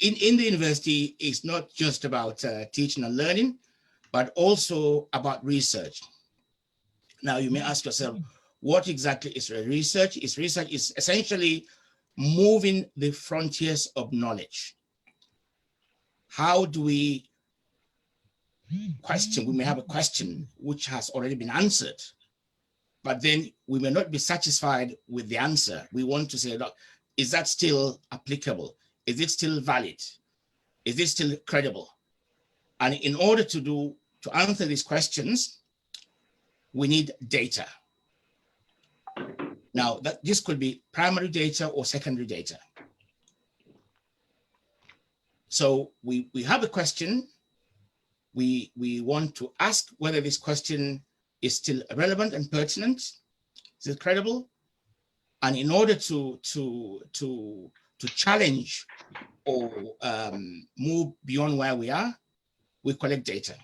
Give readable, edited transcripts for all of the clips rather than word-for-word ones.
in the university, it's not just about teaching and learning, but also about research. Now, you may ask yourself, what exactly is research? Research is essentially moving the frontiers of knowledge. How do we question? We may have a question which has already been answered, but then we may not be satisfied with the answer. We want to say, look, is that still applicable? Is it still valid? Is it still credible? And in order to answer these questions, we need data. Now, this could be primary data or secondary data. So we have a question. We want to ask whether this question is still relevant and pertinent. Is it credible? And in order to challenge or move beyond where we are, we collect data.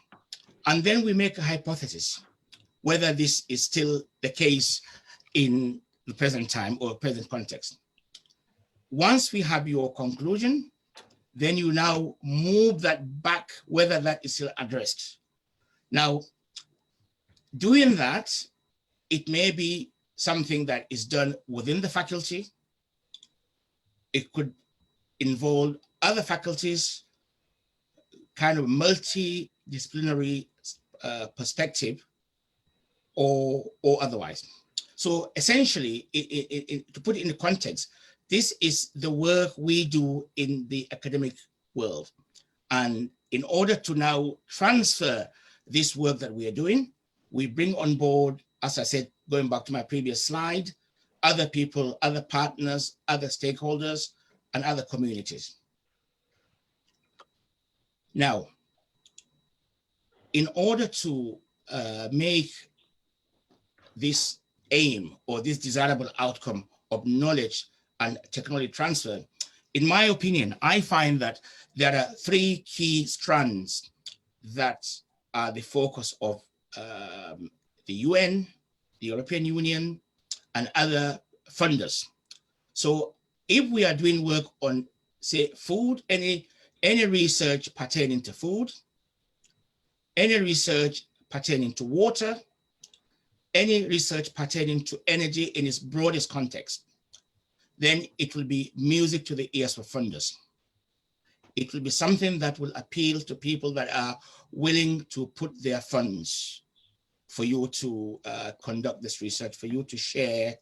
And then we make a hypothesis, whether this is still the case in the present time or present context. Once we have your conclusion, then you now move that back, whether that is still addressed. Now, doing that, it may be something that is done within the faculty. It could involve other faculties, kind of multidisciplinary perspective, or otherwise. So essentially, to put it in the context, this is the work we do in the academic world. And in order to now transfer this work that we are doing, we bring on board, as I said, going back to my previous slide, other people, other partners, other stakeholders, and other communities. Now, in order to make this aim or this desirable outcome of knowledge and technology transfer, in my opinion, I find that there are three key strands that are the focus of the UN, the European Union, and other funders. So if we are doing work on, say, food, any research pertaining to food, any research pertaining to water, any research pertaining to energy in its broadest context, then it will be music to the ears of funders. It will be something that will appeal to people that are willing to put their funds for you to conduct this research, for you to share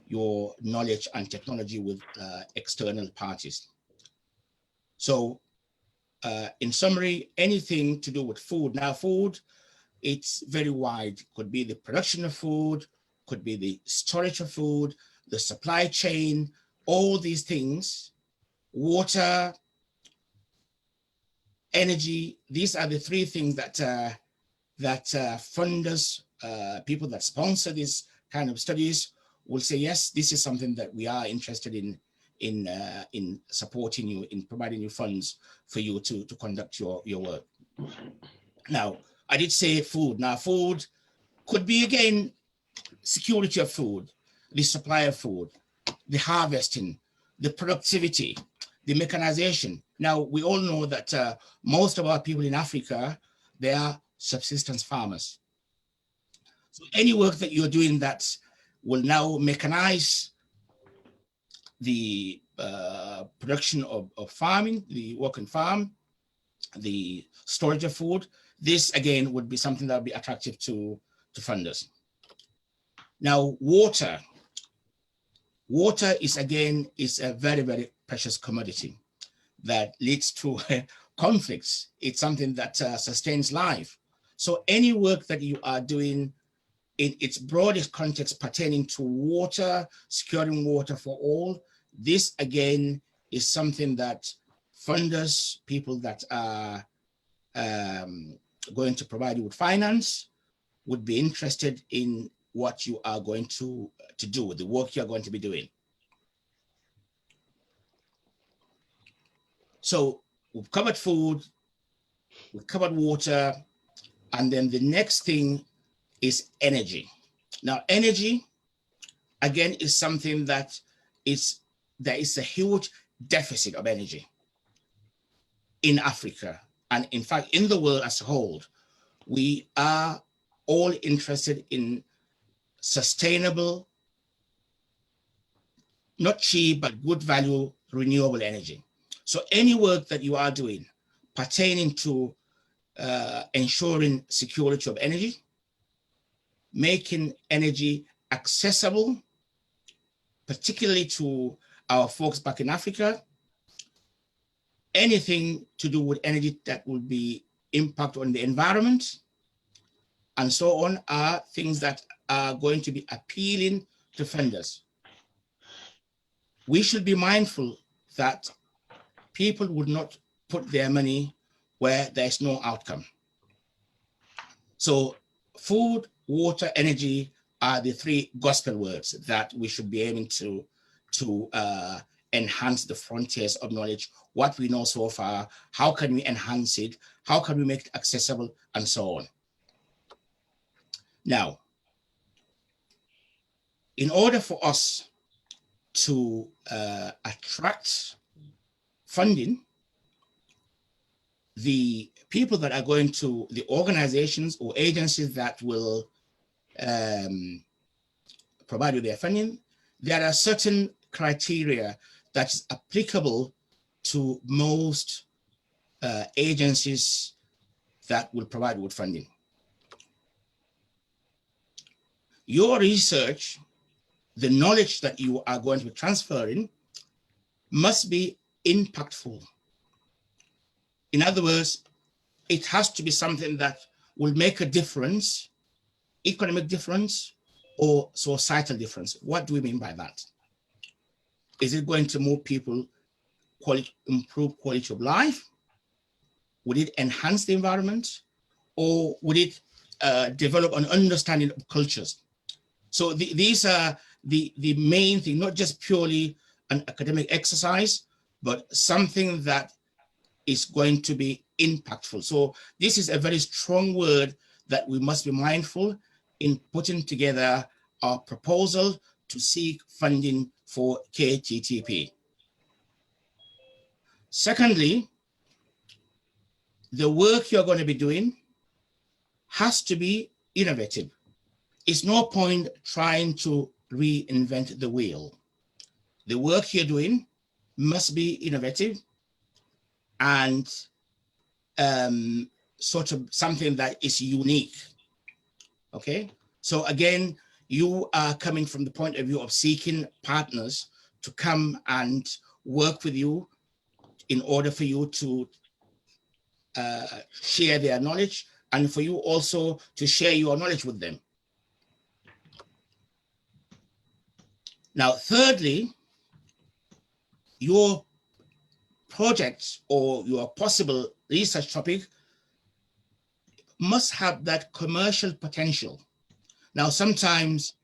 your knowledge and technology with external parties. So in summary, anything to do with food. Now, food, it's very wide. Could be the production of food, could be the storage of food, the supply chain, all these things, water, energy. These are the three things that funders, people that sponsor this kind of studies will say, yes, this is something that we are interested in supporting you, in providing you funds for you to conduct your work. Now, I did say food. Now, food could be, again, security of food, the supply of food, the harvesting, the productivity, the mechanization. Now, we all know that most of our people in Africa, they are subsistence farmers. So any work that you're doing that will now mechanize the production of farming, the work in farm, the storage of food, this again would be something that would be attractive to funders. Now, water. Water is, again, is a very, very precious commodity that leads to conflicts. It's something that sustains life. So any work that you are doing in its broadest context pertaining to water, securing water for all, this again is something that funders, people that are going to provide you with finance, would be interested in what you are going to do, the work you're going to be doing. So we've covered food, we've covered water, and then the next thing is energy. Now, energy, again, is something that there is a huge deficit of energy. in Africa, and in fact, in the world as a whole, we are all interested in sustainable, not cheap, but good value renewable energy. So any work that you are doing pertaining to ensuring security of energy, making energy accessible, particularly to our folks back in Africa, anything to do with energy that will be impact on the environment, and so on, are things that are going to be appealing to funders. We should be mindful that people would not put their money where there's no outcome. So food, water, energy are the three gospel words that we should be aiming to enhance the frontiers of knowledge, what we know so far, how can we enhance it, how can we make it accessible, and so on. Now, in order for us to attract funding, the people that are going to, the organizations or agencies that will provide you their funding, there are certain criteria that's applicable to most agencies that will provide with funding. Your research, the knowledge that you are going to be transferring, must be impactful. In other words, it has to be something that will make a difference, economic difference, or societal difference. What do we mean by that? Is it going to move people, improve quality of life? Would it enhance the environment? Or would it develop an understanding of cultures? So these are the main thing, not just purely an academic exercise, but something that is going to be impactful. So this is a very strong word that we must be mindful in putting together our proposal to seek funding for KTTP. Secondly, the work you're going to be doing has to be innovative. It's no point trying to reinvent the wheel. The work you're doing must be innovative and sort of something that is unique. Okay, so again, you are coming from the point of view of seeking partners to come and work with you in order for you to share their knowledge and for you also to share your knowledge with them. Now, thirdly, your project or your possible research topic must have that commercial potential. Now, sometimes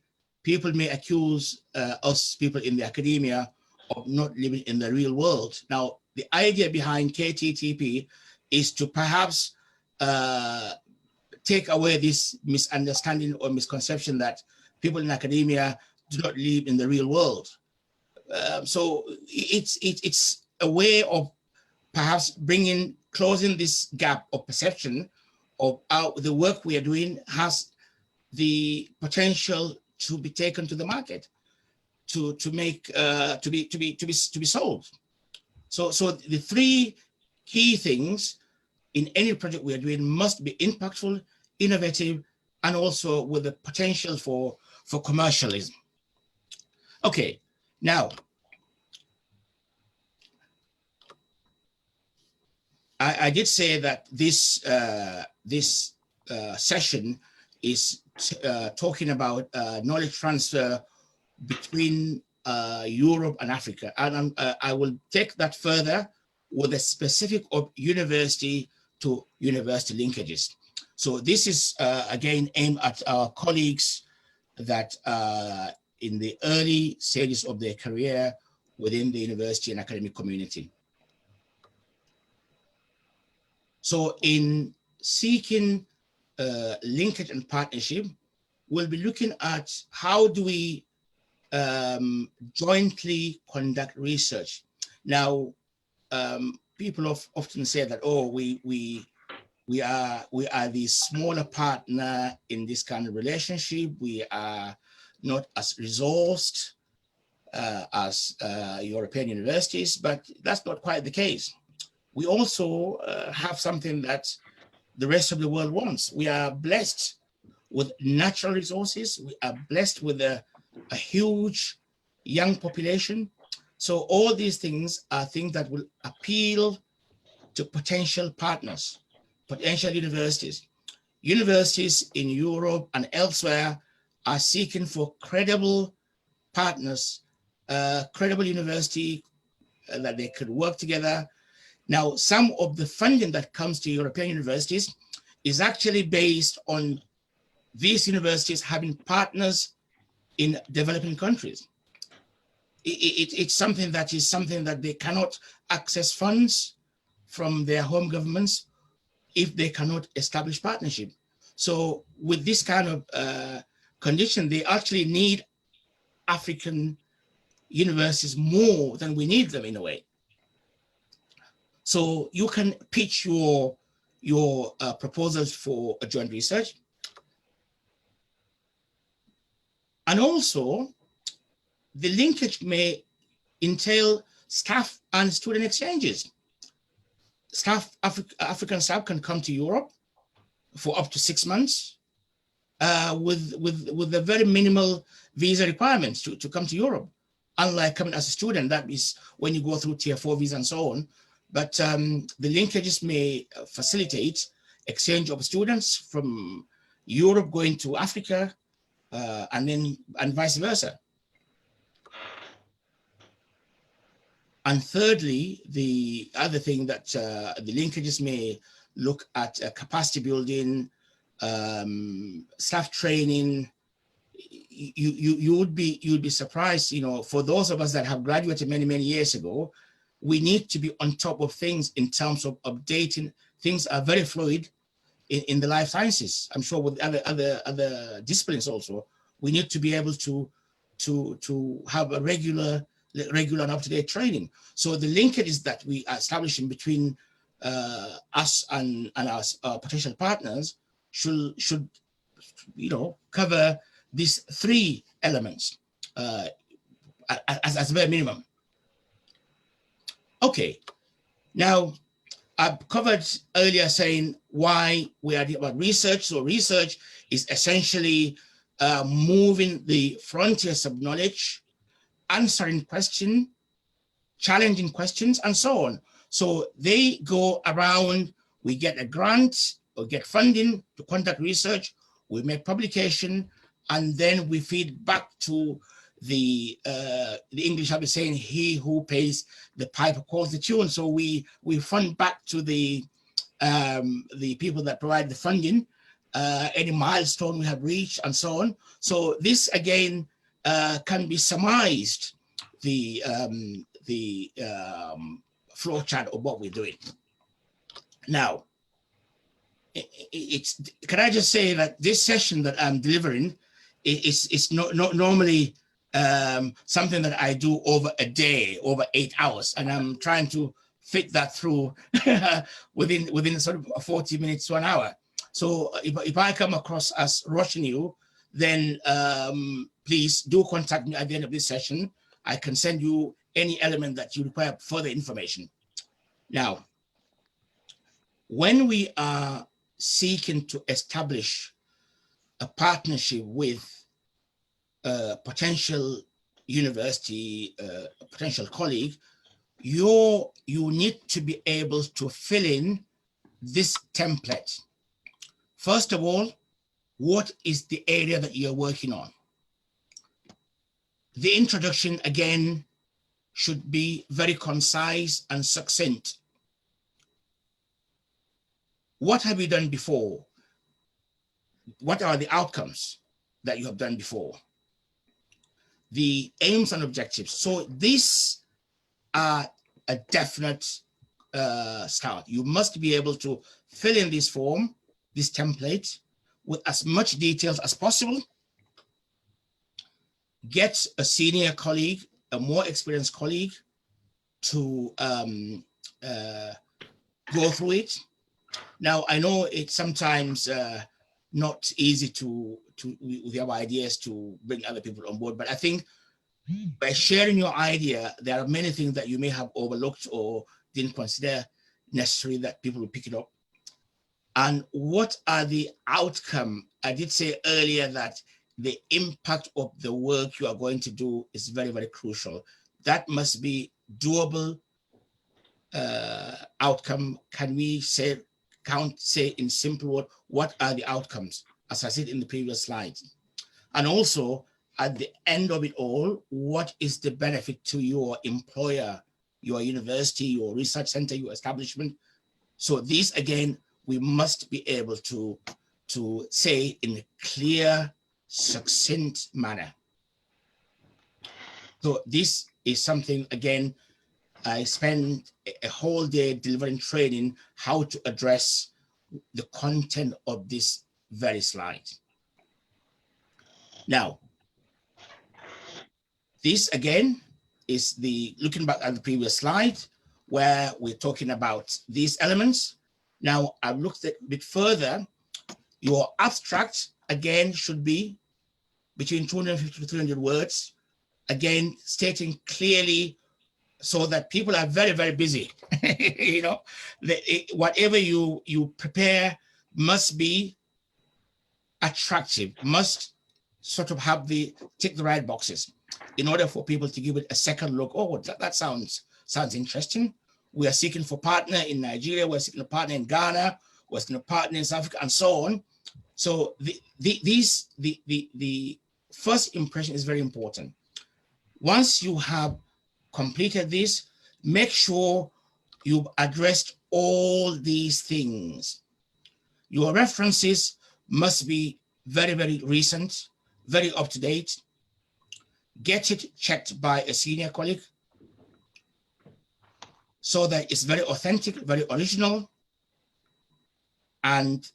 people may accuse us, people in the academia, of not living in the real world. Now, the idea behind KTTP is to perhaps take away this misunderstanding or misconception that people in academia do not live in the real world. So it's a way of perhaps closing this gap of perception of how the work we are doing has the potential to be taken to the market, to be sold. So the three key things in any project we are doing must be impactful, innovative, and also with the potential for commercialism. Okay, now I did say that this session is talking about knowledge transfer between Europe and Africa, and I will take that further with a specific of university to university linkages. So this is again aimed at our colleagues that are in the early stages of their career within the university and academic community. So in seeking linkage and partnership, we'll be looking at how do we jointly conduct research. Now, people often say that, oh, we are the smaller partner in this kind of relationship. We are not as resourced as European universities, but that's not quite the case. We also have something that the rest of the world wants. We are blessed with natural resources. We are blessed with a huge young population. So all these things are things that will appeal to potential partners, potential universities. Universities in Europe and elsewhere are seeking for credible partners, credible university that they could work together. Now, some of the funding that comes to European universities is actually based on these universities having partners in developing countries. It's something that they cannot access funds from their home governments if they cannot establish partnership. So with this kind of condition, they actually need African universities more than we need them in a way. So you can pitch your proposals for a joint research. And also, the linkage may entail staff and student exchanges. African staff can come to Europe for up to 6 months with a very minimal visa requirements to come to Europe. Unlike coming as a student, that is when you go through tier 4 visa and so on. But the linkages may facilitate exchange of students from Europe going to Africa and vice versa. And thirdly, the other thing that the linkages may look at capacity building, staff training. You would be surprised, you know, for those of us that have graduated many years ago, we need to be on top of things in terms of updating. Things are very fluid in the life sciences. I'm sure with other disciplines also, we need to be able to have a regular and up-to-date training. So the linkages that we are establishing between us and our potential partners should you know, cover these 3 elements as a bare minimum. Okay, now I've covered earlier saying why we are about research. So research is essentially moving the frontiers of knowledge, answering questions, challenging questions, and so on. So they go around, we get a grant or get funding to conduct research, we make publication, and then we feed back to the English have been saying, he who pays the piper calls the tune. So we fund back to the people that provide the funding, any milestone we have reached, and so on. So this again can be surmised, the flowchart of what we're doing. Now, can I just say that this session that I'm delivering is not normally something that I do over a day, over 8 hours, and I'm trying to fit that through within sort of 40 minutes to an hour. So if I come across as rushing you, then please do contact me at the end of this session. I can send you any element that you require further information. Now, when we are seeking to establish a partnership with a potential university, a potential colleague, you need to be able to fill in this template. First of all, what is the area that you're working on? The introduction, again, should be very concise and succinct. What have you done before? What are the outcomes that you have done before? The aims and objectives. So these are a definite start. You must be able to fill in this form, this template, with as much details as possible. Get a senior colleague, a more experienced colleague to go through it. Now, I know it's sometimes not easy to with our ideas to bring other people on board, but I think by sharing your idea, there are many things that you may have overlooked or didn't consider necessary that people will pick it up. And what are the outcome? I did say earlier that the impact of the work you are going to do is very, very crucial. That must be doable outcome. Can we say in simple word, what are the outcomes, as I said in the previous slides? And also, at the end of it all, what is the benefit to your employer, your university, your research center, your establishment? So these, again, we must be able to say in a clear, succinct manner. So this is something, again, I spend a whole day delivering training how to address the content of this very slide. Now, this again is the looking back at the previous slide where we're talking about these elements. Now, I've looked at a bit further. Your abstract again should be between 250 to 300 words, again stating clearly so that people are very, very busy. You know, whatever you prepare must be attractive, must sort of have tick the right boxes in order for people to give it a second look. Oh, that sounds interesting. We are seeking for partner in Nigeria. We're seeking a partner in Ghana. We're seeking a partner in South Africa, and so on. So the first impression is very important. Once you have completed this, make sure you've addressed all these things. Your references must be very, very recent, very up to date. Get it checked by a senior colleague so that it's very authentic, very original, and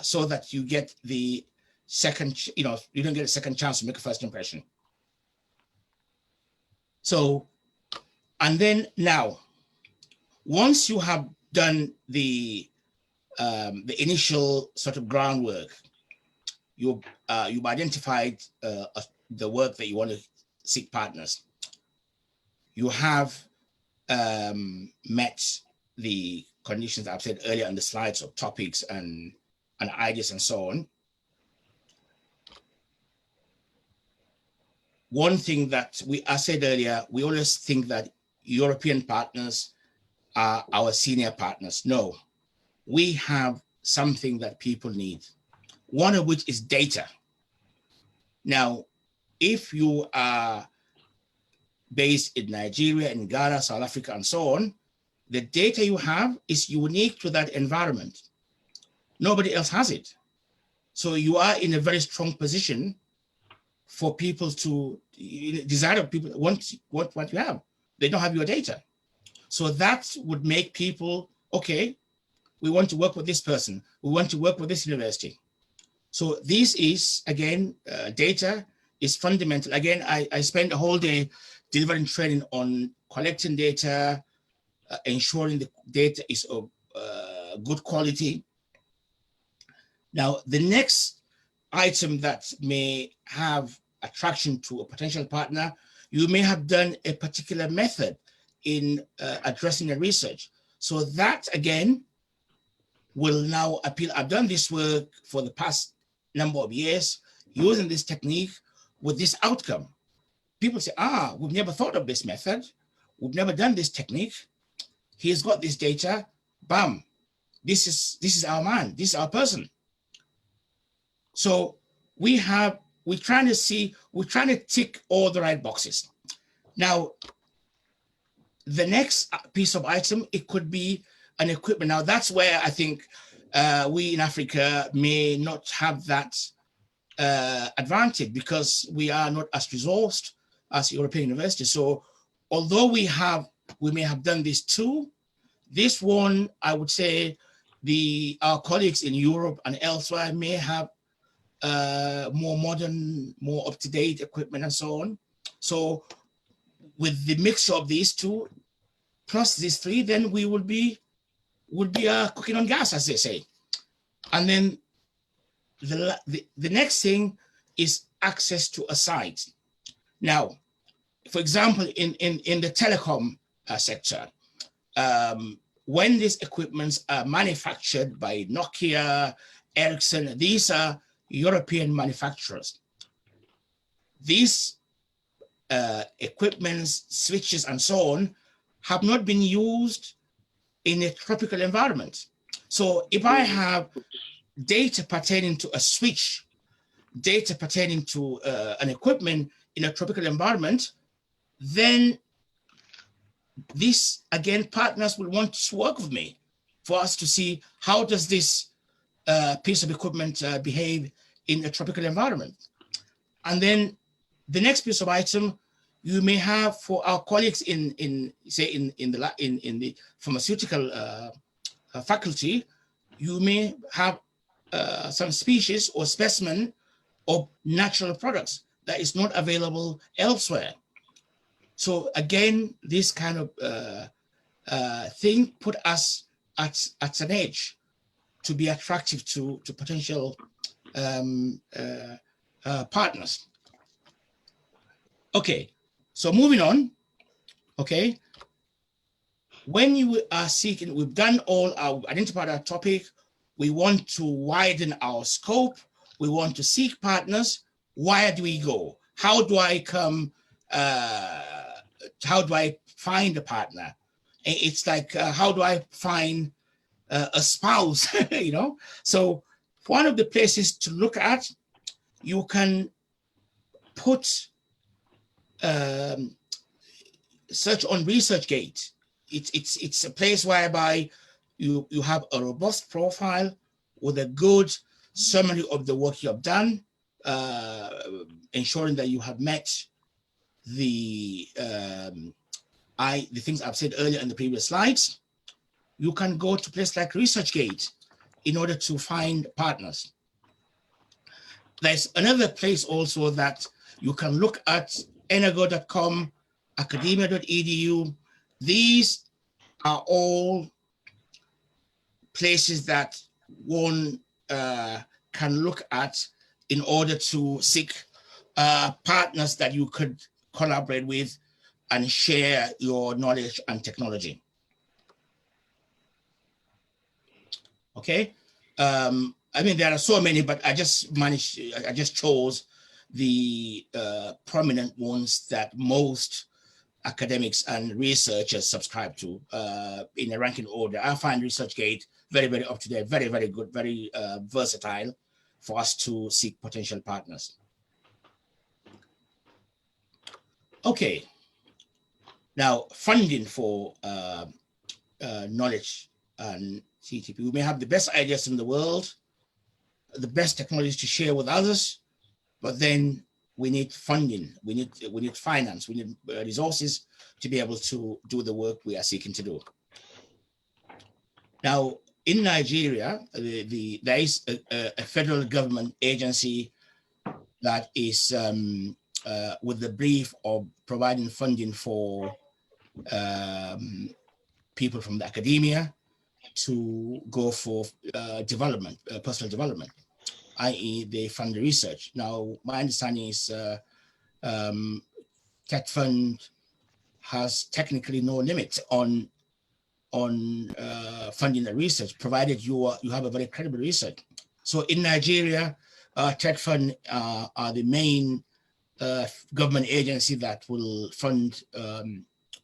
so that you get the second, you don't get a second chance to make a first impression. So, and then now, once you have done the initial sort of groundwork, you've identified the work that you want to seek partners. You have met the conditions I've said earlier on the slides of topics and ideas and so on. One thing that I said earlier, we always think that European partners are our senior partners. No, we have something that people need, one of which is data. Now, if you are based in Nigeria, in Ghana, South Africa, and so on, the data you have is unique to that environment. Nobody else has it. So you are in a very strong position for people to desire, people want what you have. They don't have your data. So that would make people, okay, we want to work with this person. We want to work with this university. So this is, again, data is fundamental. Again, I spent a whole day delivering training on collecting data, ensuring the data is of good quality. Now, the next item that may have attraction to a potential partner, you may have done a particular method in addressing the research. So that, again, will now appeal. I've done this work for the past number of years using this technique with this outcome. People say, we've never thought of this method. We've never done this technique. He's got this data, bam. This is our man, this is our person. So we're trying to tick all the right boxes. Now, the next piece of item, it could be an equipment. Now that's where I think we in Africa may not have that advantage because we are not as resourced as European universities. So although we may have done this too, this one, I would say our colleagues in Europe and elsewhere may have more modern, more up-to-date equipment and so on. So with the mixture of these two, plus these three, then we would be cooking on gas, as they say. And then the next thing is access to a site. Now, for example, in the telecom sector, when these equipments are manufactured by Nokia, Ericsson, these are European manufacturers. These equipments, switches, and so on have not been used in a tropical environment. So if I have data pertaining to a switch, data pertaining to an equipment in a tropical environment, then this, again, partners will want to work with me for us to see how does this piece of equipment behave in a tropical environment. And then the next piece of item you may have for our colleagues in the pharmaceutical faculty, you may have some species or specimen of natural products that is not available elsewhere. So again, this kind of thing put us at an edge to be attractive to potential partners. Okay, so moving on. Okay, when you are seeking, we've done all our identified our topic. We want to widen our scope. We want to seek partners. Where do we go? How do I come? How do I find a partner? It's like, how do I find a spouse? You know. So one of the places to look at, you can put search on ResearchGate. It's a place whereby you have a robust profile with a good summary of the work you have done, ensuring that you have met the things I've said earlier in the previous slides. You can go to a place like ResearchGate in order to find partners. There's another place also that you can look at, energo.com, academia.edu. These are all places that one can look at in order to seek partners that you could collaborate with and share your knowledge and technology. Okay, I mean, there are so many, but I just chose the prominent ones that most academics and researchers subscribe to in a ranking order. I find ResearchGate very, very up to date, very, very good, very versatile for us to seek potential partners. Okay, now funding for knowledge and CTP. We may have the best ideas in the world, the best technologies to share with others, but then we need funding, we need finance, we need resources to be able to do the work we are seeking to do. Now, in Nigeria, there is a federal government agency that is with the brief of providing funding for people from the academia to go for development, personal development, i.e. they fund the research. Now, my understanding is that fund has technically no limit on funding the research, provided you have a very credible research. So in Nigeria, TED Fund are the main government agency that will fund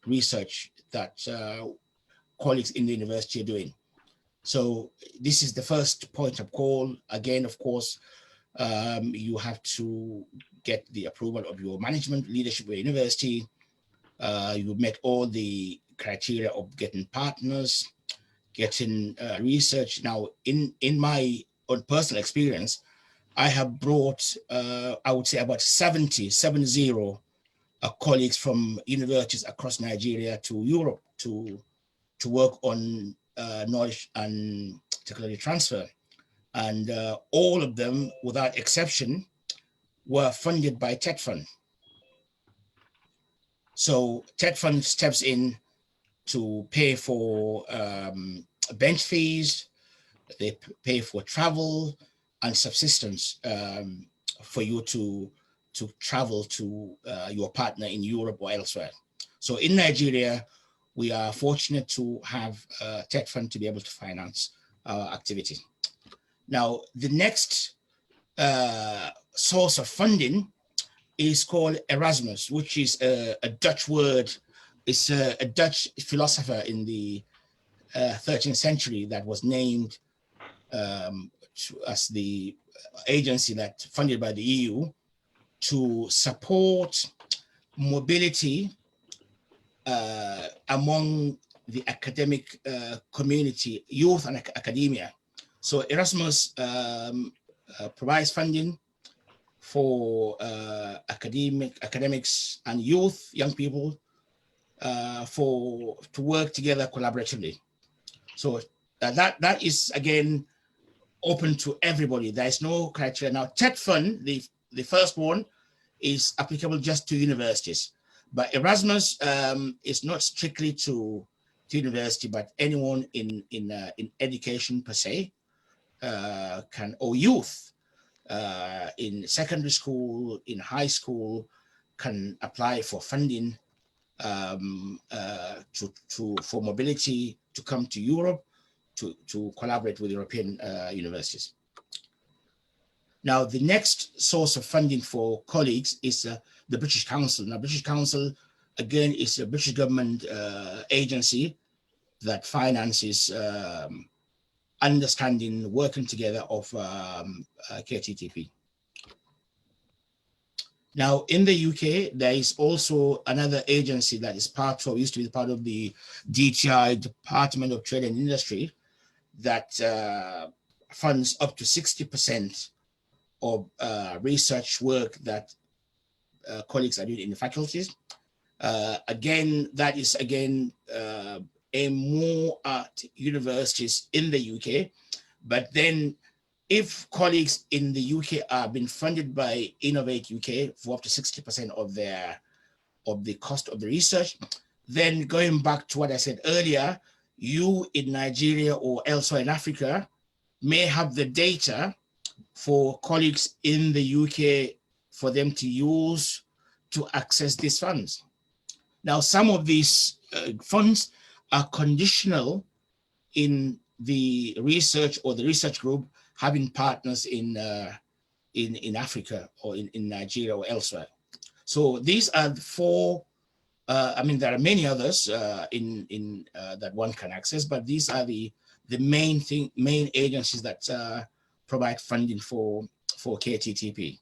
research that colleagues in the university are doing. So this is the first point of call. Again, of course, you have to get the approval of your management, leadership of your university. You met all the criteria of getting partners, getting research. Now, in my own personal experience, I have brought, I would say about 70 colleagues from universities across Nigeria to Europe to work on knowledge and technology transfer. And all of them, without exception, were funded by TED Fund. So TED Fund steps in to pay for bench fees, they pay for travel and subsistence for you to travel to your partner in Europe or elsewhere. So in Nigeria, we are fortunate to have a tech fund to be able to finance our activity. Now, the next source of funding is called Erasmus, which is a Dutch word. It's a Dutch philosopher in the 13th century that was named as the agency that funded by the EU to support mobility among the academic community, youth and academia. So Erasmus provides funding for academics and youth, young people, to work together collaboratively. So that is again open to everybody. There is no criteria. Now, TED Fund, the first one, is applicable just to universities, but Erasmus is not strictly to university, but anyone in education per se can, or youth in secondary school, in high school, can apply for funding for mobility to come to Europe to collaborate with European universities. Now, the next source of funding for colleagues is the British Council. Now, British Council, again, is a British government agency that finances understanding, working together of KTTP. Now, in the UK, there is also another agency that is used to be part of the DTI, Department of Trade and Industry, that funds up to 60% of research work that colleagues are doing in the faculties. Again, that is aimed more at universities in the UK, but then if colleagues in the UK are being funded by Innovate UK for up to 60% of the cost of the research, then going back to what I said earlier, you in Nigeria or elsewhere in Africa may have the data for colleagues in the UK for them to use to access these funds. Now, some of these funds are conditional in the research or the research group having partners in Africa or in Nigeria or elsewhere. So these are the four. I mean, there are many others that one can access, but these are the main agencies that provide funding for KTTP.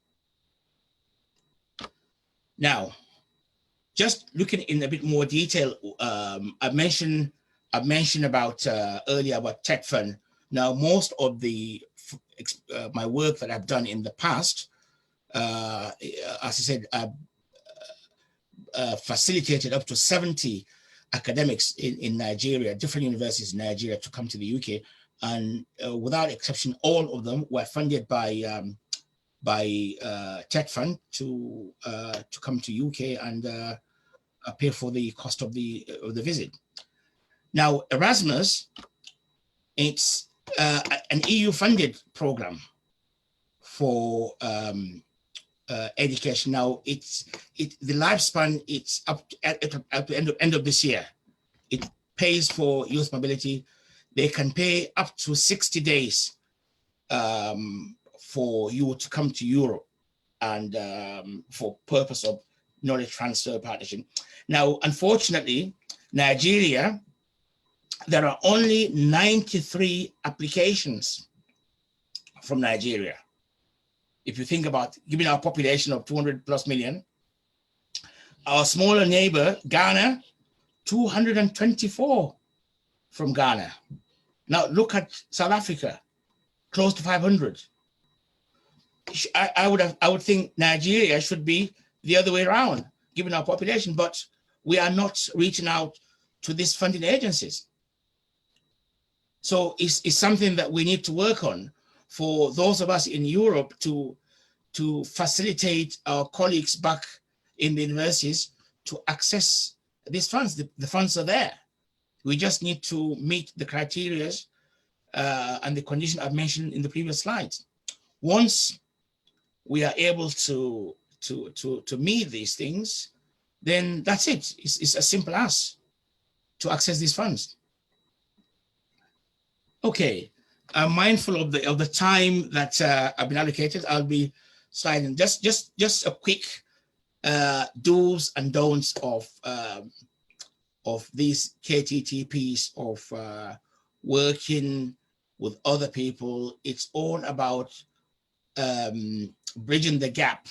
Now, just looking in a bit more detail, I mentioned about earlier about Tech Fund. Now, most of my work that I've done in the past, as I said, facilitated up to 70 academics in Nigeria, different universities in Nigeria, to come to the UK, and without exception, all of them were funded by Tech Fund to come to UK and pay for the cost of the visit. Now, Erasmus, it's an EU-funded program for education. Now, the lifespan, it's up at the end of this year. It pays for youth mobility. They can pay up to 60 days for you to come to Europe and for purpose of knowledge transfer partnership. Now, unfortunately, Nigeria, there are only 93 applications from Nigeria. If you think about, given our population of 200 plus million, our smaller neighbor, Ghana, 224 from Ghana. Now look at South Africa, close to 500. I would think Nigeria should be the other way around, given our population, but we are not reaching out to these funding agencies. So it's something that we need to work on for those of us in Europe to facilitate our colleagues back in the universities to access these funds. The funds are there. We just need to meet the criteria and the condition I've mentioned in the previous slides. Once we are able to meet these things, then that's it. It's as simple as to access these funds. Okay, I'm mindful of the time that I've been allocated. I'll be sliding just a quick do's and don'ts of these KTTPs, of working with other people. It's all about bridging the gap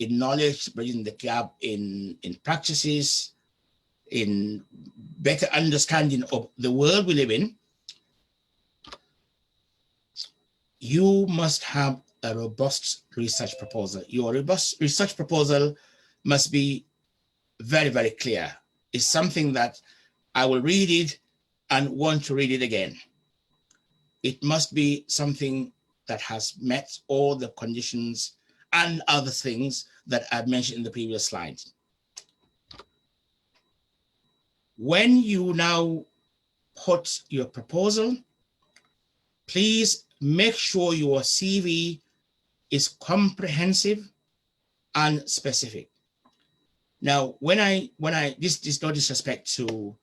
in knowledge, bridging the gap in practices, in better understanding of the world we live in. You must have a robust research proposal. Your robust research proposal must be very, very clear. It's something that I will read it and want to read it again. It must be something that has met all the conditions and other things that I've mentioned in the previous slides. When you now put your proposal, please make sure your CV is comprehensive and specific. Now, this is no disrespect to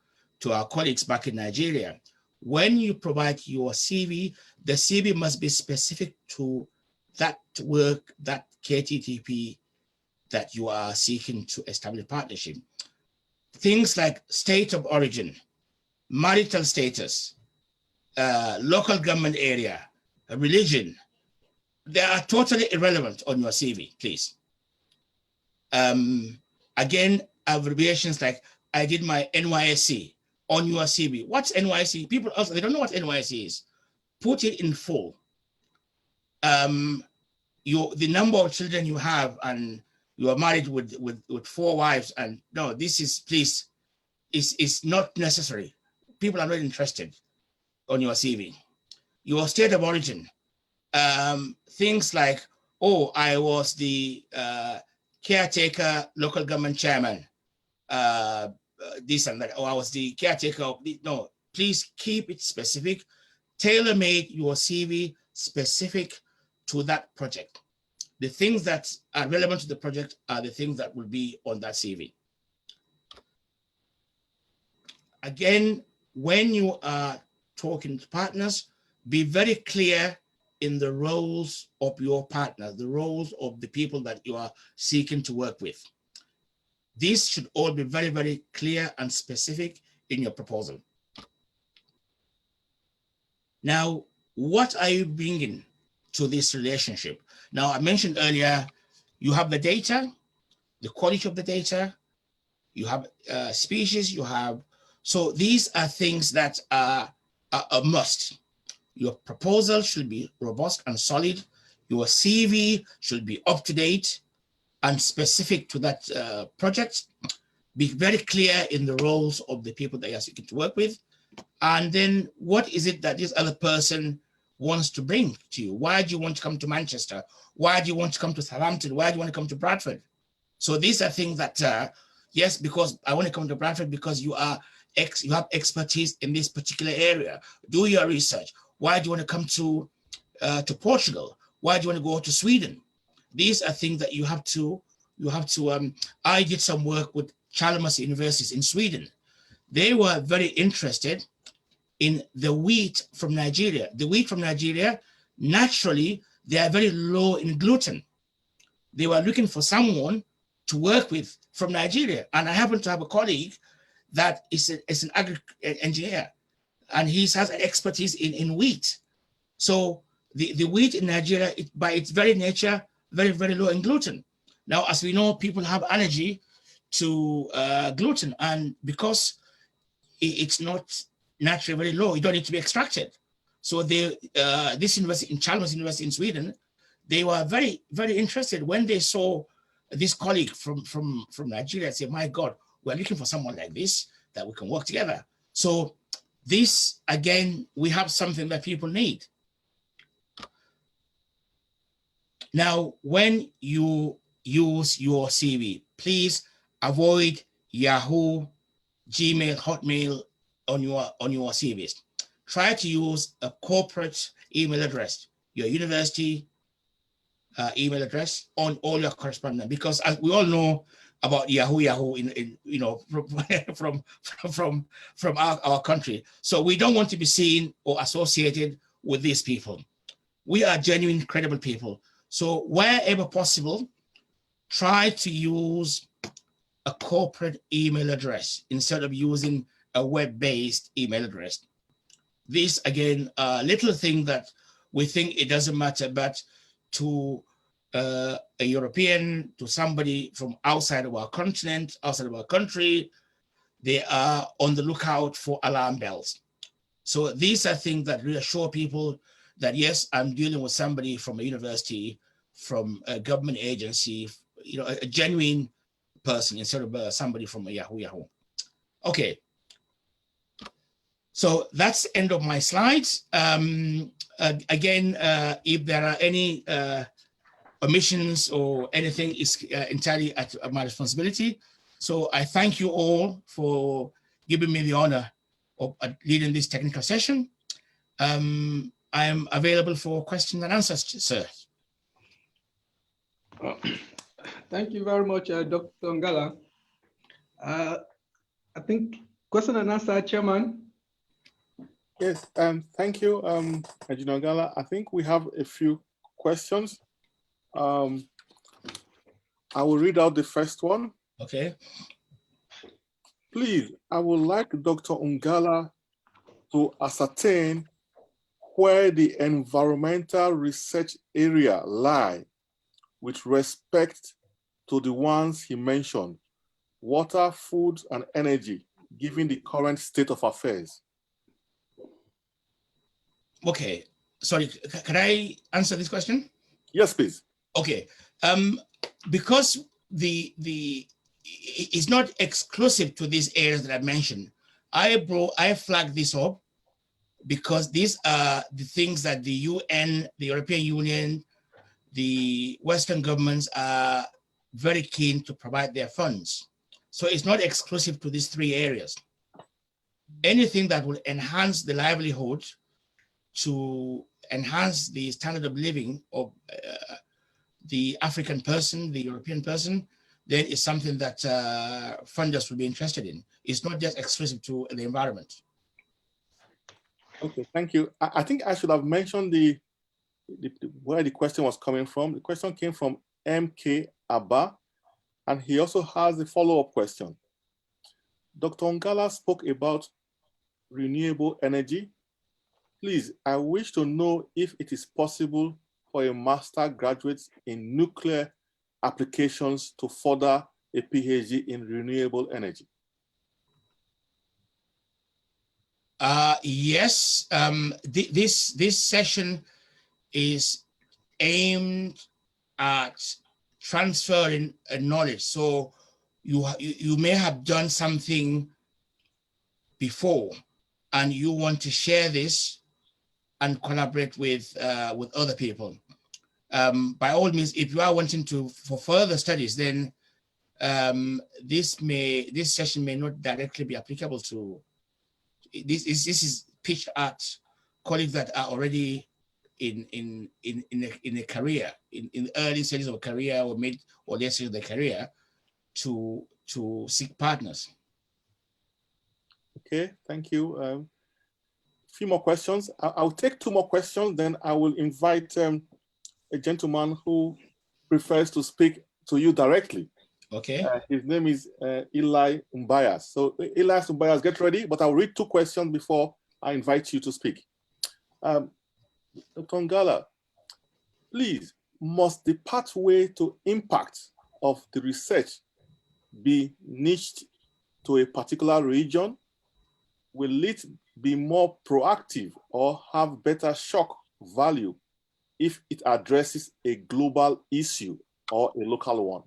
our colleagues back in Nigeria. When you provide your CV, the CV must be specific to that work, that KTTP that you are seeking to establish partnership. Things like state of origin, marital status, local government area, religion, they are totally irrelevant on your CV, please. Again, abbreviations like I did my NYSC on your CV. What's NYSC? People also, they don't know what NYSC is. Put it in full. The number of children you have, and you are married with 4 wives, and no, this is, please, is not necessary. People are not interested on your CV. Your state of origin, things like, oh, I was the caretaker local government chairman, this and that, or I was the caretaker of the, no, please keep it specific. Tailor-made your CV specific to that project. The things that are relevant to the project are the things that will be on that CV. Again, when you are talking to partners, be very clear in the roles of your partner, the roles of the people that you are seeking to work with. These should all be very, very clear and specific in your proposal. Now, what are you bringing to this relationship? Now, I mentioned earlier, you have the data, the quality of the data, you have species, you have, so these are things that are a must. Your proposal should be robust and solid. Your CV should be up to date and specific to that project. Be very clear in the roles of the people that you're seeking to work with. And then what is it that this other person wants to bring to you? Why do you want to come to Manchester? Why do you want to come to Southampton? Why do you want to come to Bradford? So these are things that, yes, because I want to come to Bradford because you have expertise in this particular area. Do your research. Why do you want to come to Portugal? Why do you want to go to Sweden? These are things that you have to, I did some work with Chalmers universities in Sweden. They were very interested in the wheat from Nigeria. The wheat from Nigeria, naturally, they are very low in gluten. They were looking for someone to work with from Nigeria. And I happen to have a colleague that is an agri-engineer, and he has an expertise in wheat. So the wheat in Nigeria, by its very nature, very, very low in gluten. Now, as we know, people have allergy to gluten, and because it's not naturally very low, you don't need to be extracted. So this university, in Chalmers University in Sweden, they were very, very interested when they saw this colleague from Nigeria say, my God, we're looking for someone like this, that we can work together. So this, again, we have something that people need. Now, when you use your CV, please avoid Yahoo, Gmail, Hotmail, on your CVs. Try to use a corporate email address, your university email address on all your correspondence, because as we all know about Yahoo in you know from our country. So we don't want to be seen or associated with these people. We are genuine, credible people. So wherever possible, try to use a corporate email address instead of using a web-based email address. This, again, little thing that we think it doesn't matter, but to a European, to somebody from outside of our continent, outside of our country, they are on the lookout for alarm bells. So these are things that reassure people that, yes, I'm dealing with somebody from a university, from a government agency, you know, a genuine person instead of somebody from a Yahoo. Okay. So that's the end of my slides. Again, if there are any omissions or anything, is entirely at my responsibility. So I thank you all for giving me the honor of leading this technical session. I am available for questions and answers, sir. Thank you very much, Dr. Ngala. I think question and answer, Chairman. Yes, thank you, Engineer Ngala. I think we have a few questions. I will read out the first one. Okay. Please, I would like Dr. Ngala to ascertain where the environmental research area lie with respect to the ones he mentioned, water, food, and energy, given the current state of affairs. Okay, sorry, can I answer this question? Yes, please. Okay, because it's not exclusive to these areas that I mentioned. I flagged this up because these are the things that the UN, the European Union, the Western governments are very keen to provide their funds. So it's not exclusive to these three areas. Anything that will enhance the livelihood, to enhance the standard of living of the African person, the European person, then it's something that funders will be interested in. It's not just exclusive to the environment. Okay, thank you. I think I should have mentioned where the question was coming from. The question came from MK Abba, and he also has a follow-up question. Dr. Ngala spoke about renewable energy. Please, I wish to know if it is possible for a master graduate in nuclear applications to further a PhD in renewable energy. Yes, this session is aimed at transferring knowledge. So you may have done something before and you want to share this and collaborate with other people. By all means, if you are wanting for further studies, then this session may not directly be applicable to. This is pitched at colleagues that are already in a career, in the early stages of a career or mid or late stages of their career, to seek partners. Okay, thank you. A few more questions. I'll take two more questions, then I will invite a gentleman who prefers to speak to you directly. Okay. His name is Eli Mbayas. So Eli Mbayas, get ready, but I'll read two questions before I invite you to speak. Dr. Ngala, please, must the pathway to impact of the research be niched to a particular region? Will it be more proactive or have better shock value if it addresses a global issue or a local one?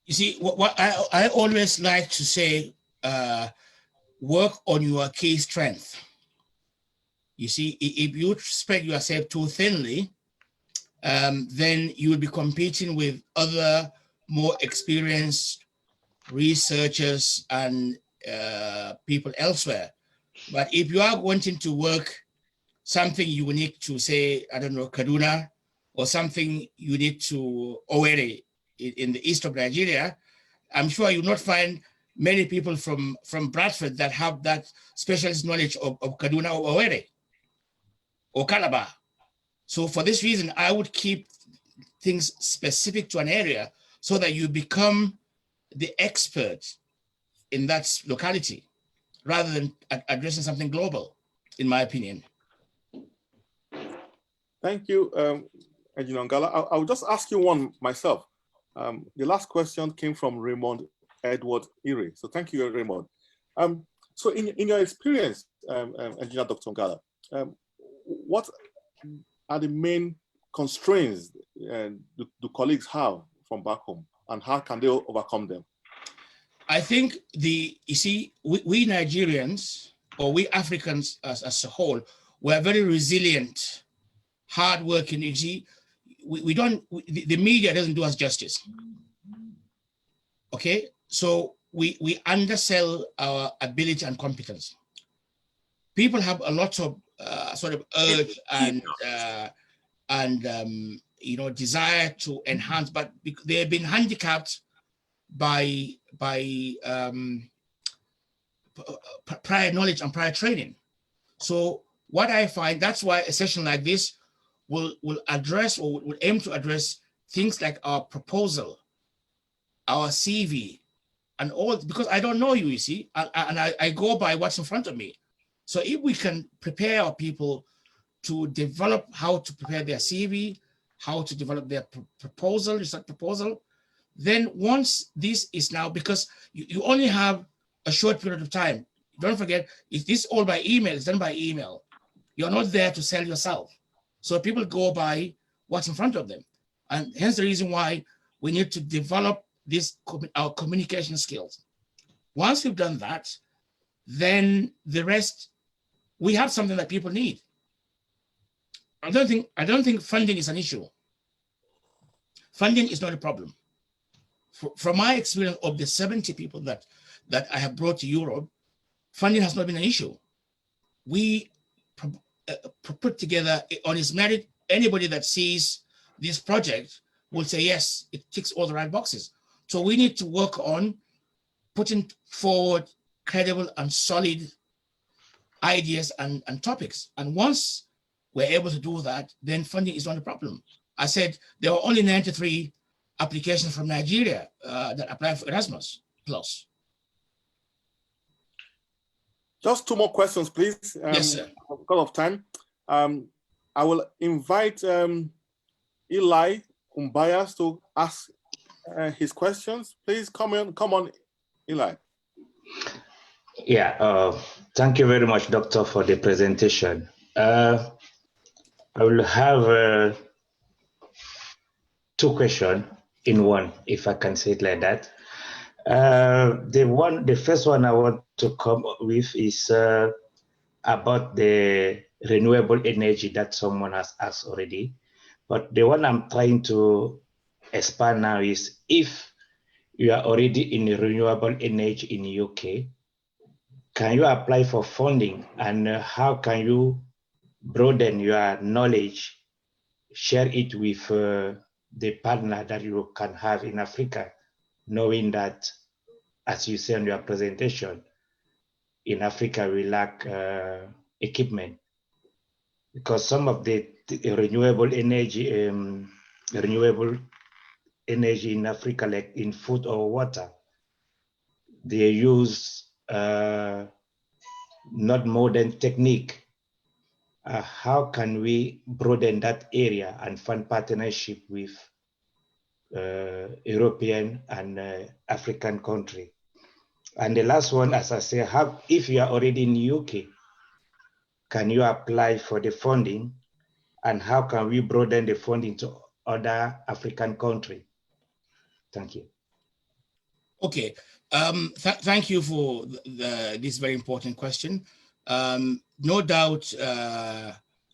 You see, what I always like to say, work on your key strength. You see, if you spread yourself too thinly, then you will be competing with other more experienced researchers and people elsewhere. But if you are wanting to work something unique to, say, I don't know, Kaduna, or something unique to Owerri in the east of Nigeria, I'm sure you'll not find many people from Bradford that have that specialist knowledge of Kaduna or Owerri or Calabar. So for this reason, I would keep things specific to an area so that you become the expert in that locality rather than addressing something global, in my opinion. Thank you, Engineer Ngala. I'll just ask you one myself. The last question came from Raymond Edward Ire. So thank you, Raymond. So in your experience, Engineer Dr. Ngala, what are the main constraints do colleagues have from back home, and how can they overcome them? I think you see, we Nigerians, or we Africans as a whole, we're very resilient, hardworking. You see, the media doesn't do us justice. Okay, so we undersell our ability and competence. People have a lot of sort of urge and desire to enhance, but they have been handicapped by prior knowledge and prior training. So what I find, that's why a session like this will address, or will aim to address, things like our proposal, our CV, and all, because I don't know you see, and I go by what's in front of me. So if we can prepare our people to develop how to prepare their CV, how to develop their proposal, research proposal, then once this is now, because you only have a short period of time. Don't forget, if this all by email, it's done by email. You're not there to sell yourself. So people go by what's in front of them. And hence the reason why we need to develop our communication skills. Once we've done that, then the rest, we have something that people need. I don't think funding is an issue. Funding is not a problem. From my experience of the 70 people that I have brought to Europe, funding has not been an issue. We put together on its merit. Anybody that sees this project will say, yes, it ticks all the right boxes. So we need to work on putting forward credible and solid ideas and topics. And once we're able to do that, then funding is not a problem. I said there were only 93 applications from Nigeria that applied for Erasmus Plus. Just two more questions, please. Yes, sir. Because of time, I will invite Eli Umbayas to ask his questions. Please come on, Eli. Yeah, thank you very much, Doctor, for the presentation. I will have two questions in one, if I can say it like that. The first one I want to come with is about the renewable energy that someone has asked already. But the one I'm trying to expand now is, if you are already in renewable energy in the UK, can you apply for funding, and how can you broaden your knowledge, share it with the partner that you can have in Africa, knowing that, as you say in your presentation, in Africa we lack equipment, because some of the renewable energy in Africa, like in food or water, they use not modern technique. How can we broaden that area and find partnership with European and African country? And the last one, as I say, if you are already in the UK, can you apply for the funding, and how can we broaden the funding to other African countries? Thank you. Okay, thank you for this very important question. No doubt,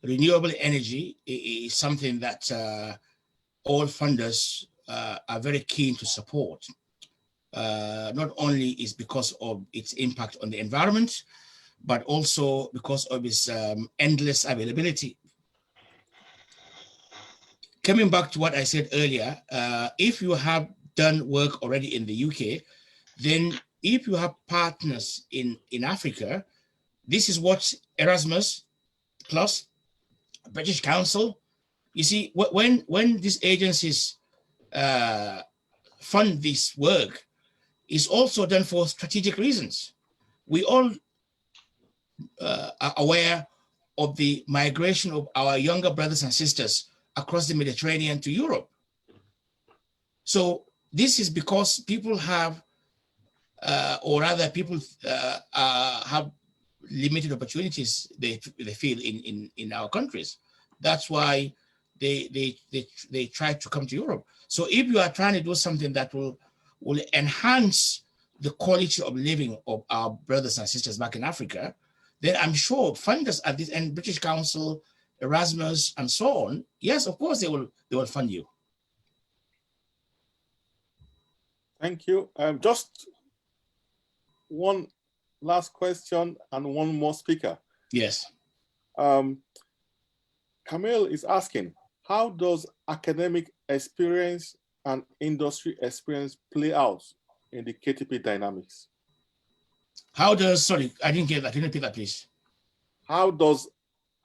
renewable energy is something that all funders are very keen to support. not only is because of its impact on the environment, but also because of its endless availability. Coming back to what I said earlier, if you have done work already in the UK, then if you have partners in Africa, this is what Erasmus Plus, British Council, you see, when these agencies fund this work, it's also done for strategic reasons. We all are aware of the migration of our younger brothers and sisters across the Mediterranean to Europe. So this is because people have, or rather people have limited opportunities they feel in our countries. That's why they try to come to Europe. So if you are trying to do something that will enhance the quality of living of our brothers and sisters back in Africa, then I'm sure funders at this end, British Council, Erasmus, and so on, yes, of course they will fund you. Thank you. Just one last question and one more speaker. Yes. Camille is asking, how does academic experience and industry experience play out in the KTP dynamics? How does, sorry, I didn't get that. Can you repeat that, please? How does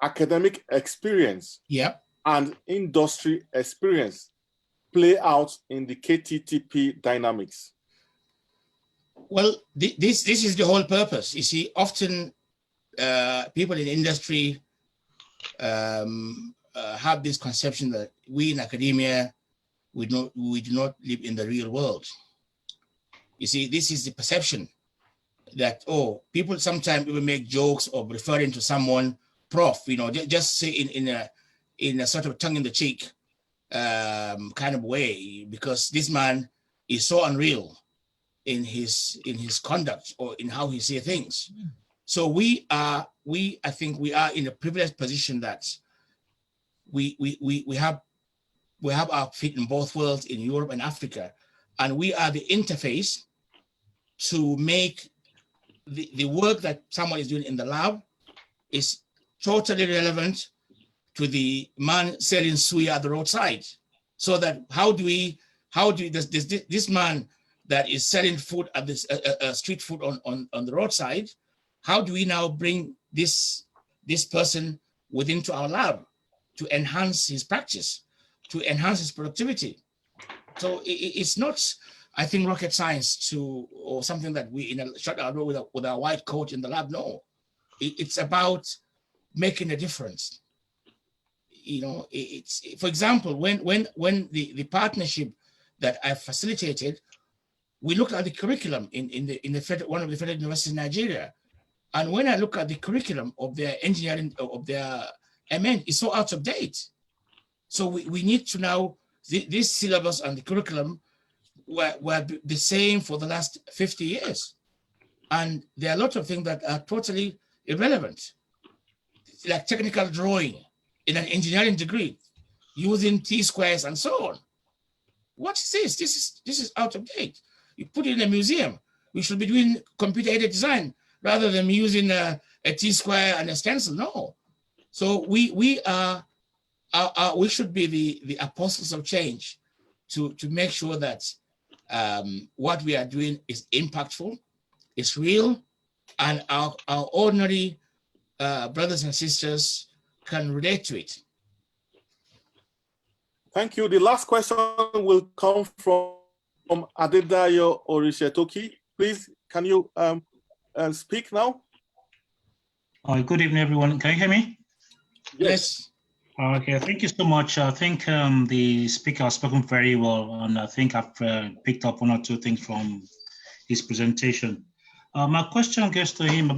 academic experience and industry experience play out in the KTTP dynamics? Well, this is the whole purpose. You see, often people in industry have this conception that we in academia, we do not live in the real world. You see, this is the perception that, oh, people sometimes even make jokes of referring to someone prof, you know, just say in a sort of tongue-in-the-cheek kind of way, because this man is so unreal in his conduct or in how he sees things. So I think we are in a privileged position that we have our feet in both worlds, in Europe and Africa, and we are the interface to make the work that someone is doing in the lab is totally relevant to the man selling suya at the roadside. So that how do this man that is selling food at this street food on the roadside, how do we now bring this person within to our lab to enhance his practice, to enhance his productivity? So it's not, I think, rocket science or something that we shut our door with our white coat in the lab. No, it's about making a difference. You know, it's, for example, when the partnership that I facilitated, we looked at the curriculum in one of the federal universities in Nigeria, and when I look at the curriculum of their engineering of their MN, it's so out of date. So we need to now, this syllabus and the curriculum were the same for the last 50 years. And there are a lot of things that are totally irrelevant, like technical drawing in an engineering degree, using T-squares and so on. What is this? This is out of date. You put it in a museum. We should be doing computer-aided design rather than using a T-square and a stencil. No. So we should be the apostles of change to make sure that what we are doing is impactful, is real, and our ordinary brothers and sisters can relate to it. Thank you. The last question will come from Adedayo Orishetoki. Please, can you speak now? Good evening, everyone. Can you hear me? Yes. Okay, thank you so much. I think the speaker has spoken very well, and I think I've picked up one or two things from his presentation. My question goes to him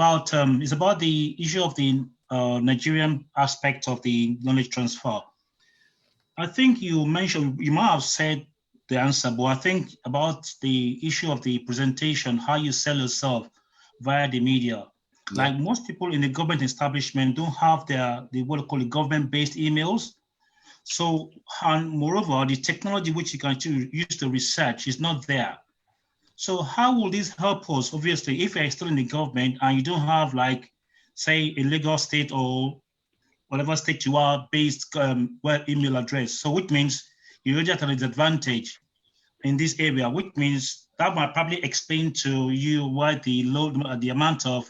is about the issue of the Nigerian aspect of the knowledge transfer. I think you mentioned, you might have said the answer, but I think about the issue of the presentation, how you sell yourself via the media. Yeah. Like most people in the government establishment don't have what they call the government-based emails. So, and moreover, the technology which you can use to research is not there. So how will this help us? Obviously, if you're still in the government and you don't have, like, say, a Lagos state or whatever state you are based email address. So which means you're already at a disadvantage in this area, which means that might probably explain to you why the amount of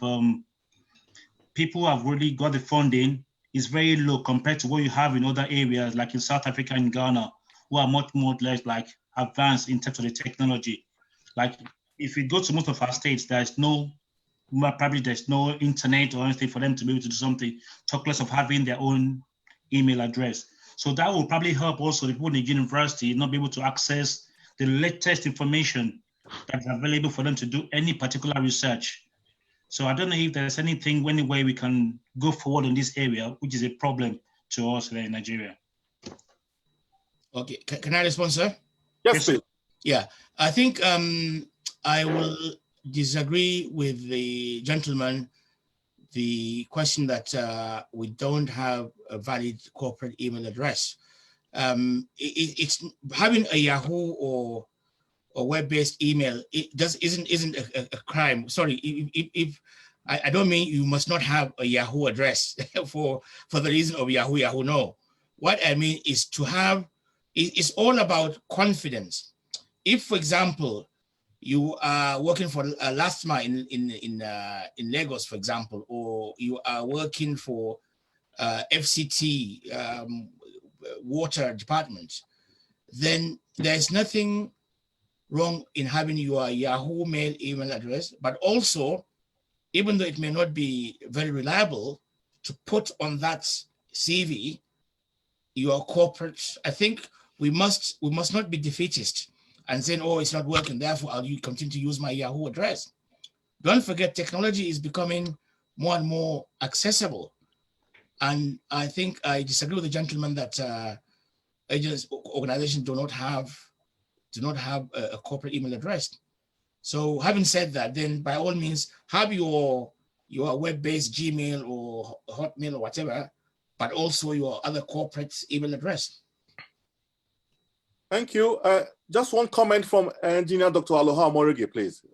people who have really got the funding is very low compared to what you have in other areas, like in South Africa and Ghana, who are much more less like advanced in terms of the technology. Like if you go to most of our states, there's no internet or anything for them to be able to do something, talk less of having their own email address. So that will probably help also the people in the university not be able to access the latest information that's available for them to do any particular research. So I don't know if there's anything, any way we can go forward in this area, which is a problem to us in Nigeria. Okay, can I respond, sir? Yes, please. Yeah, I think I will disagree with the gentleman. The question that we don't have a valid corporate email address. It's having a Yahoo or web-based email. It isn't a crime. Sorry, if I don't mean you must not have a Yahoo address for the reason of Yahoo. No, what I mean is to have. It's all about confidence. If, for example, you are working for LASTMA in Lagos, for example, or you are working for FCT water department, then there's nothing wrong in having your Yahoo mail email address, but also, even though it may not be very reliable, to put on that CV your corporate. I think we must not be defeatist and saying, oh, it's not working, therefore I'll continue to use my Yahoo address. Don't forget, technology is becoming more and more accessible. And I think I disagree with the gentleman that organizations do not have a corporate email address. So having said that, then by all means, have your web-based Gmail or Hotmail or whatever, but also your other corporate email address. Thank you. Just one comment from Engineer Dr. Aloha Morige, please.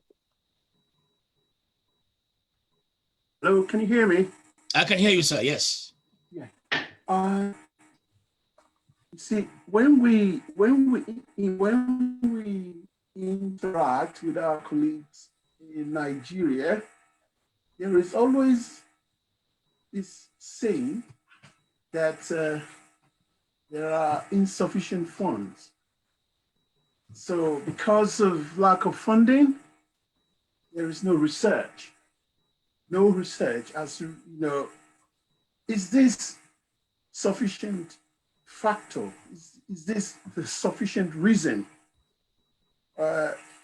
Hello, can you hear me? I can hear you, sir. Yes. Yeah. See, when we interact with our colleagues in Nigeria, there is always this saying that there are insufficient funds. So because of lack of funding, there is no research. No research as to, is this sufficient factor? Is this the sufficient reason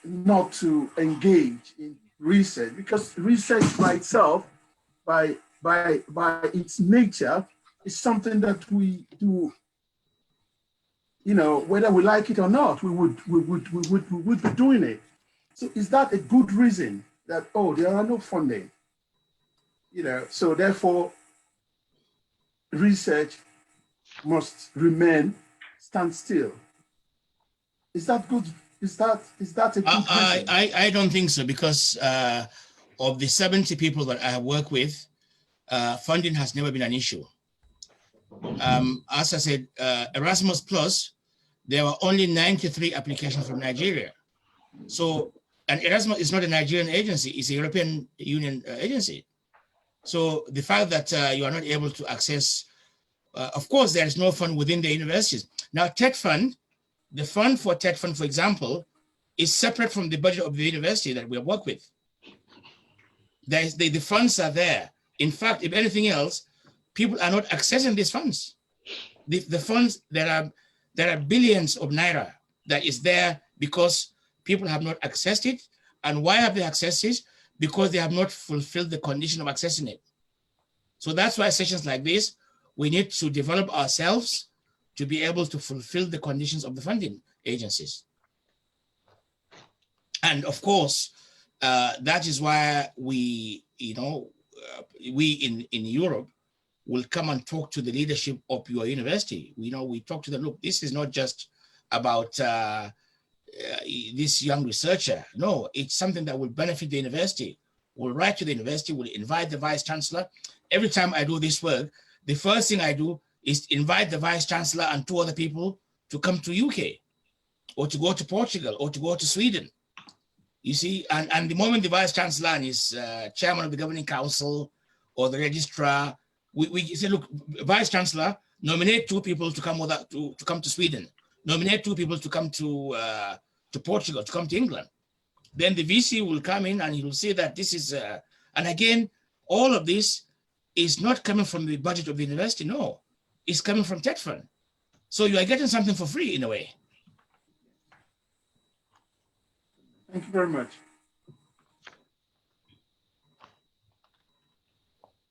not to engage in research? Because research by itself, by its nature, is something that we do, whether we like it or not, we would be doing it. So is that a good reason that, oh, there are no funding? So therefore, research must stand still. Is that good? Is that a good reason? I don't think so, because of the 70 people that I have worked with, funding has never been an issue. As I said, Erasmus Plus, there were only 93 applications from Nigeria. So, and Erasmus is not a Nigerian agency, it's a European Union agency. So the fact that you are not able to access, of course, there is no fund within the universities. Now, TED Fund, the fund for TED Fund, for example, is separate from the budget of the university that we work with. The funds are there. In fact, if anything else, people are not accessing these funds. The funds, there are billions of naira that is there because people have not accessed it. And why have they accessed it? Because they have not fulfilled the condition of accessing it. So that's why sessions like this, we need to develop ourselves to be able to fulfill the conditions of the funding agencies. And of course, that is why we in Europe will come and talk to the leadership of your university. We talk to them, look, this is not just about this young researcher. No, it's something that will benefit the university. We'll write to the university, we'll invite the vice chancellor. Every time I do this work, the first thing I do is invite the vice chancellor and 2 other people to come to UK or to go to Portugal or to go to Sweden. You see, and the moment the vice chancellor and his chairman of the governing council or the registrar, we say, look, vice chancellor, nominate 2 people to come to come to Sweden, nominate 2 people to come to Portugal, to come to England. Then the VC will come in and he will say that this is, and again, all of this is not coming from the budget of the university, no, it's coming from TED Fund. So you are getting something for free in a way. Thank you very much.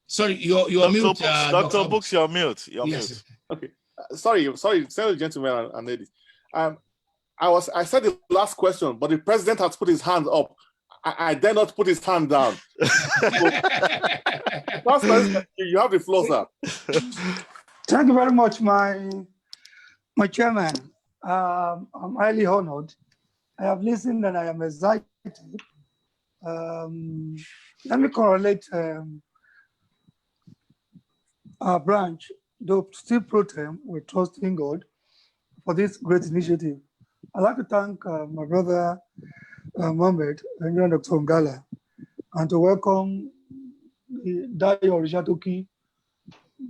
Sorry, you're mute. Dr. Books, you're mute. You're yes. mute. Okay. Sorry, gentlemen and ladies. I said the last question, but the president has put his hand up. I dare not put his hand down. You have the floor, sir. Thank you very much, my chairman. I'm highly honored. I have listened and I am excited. Let me correlate our branch, though still pro tem, we're trusting God for this great initiative. I'd like to thank my brother Mohammad and Dr. Ngala, and to welcome Dayo Rishatoki,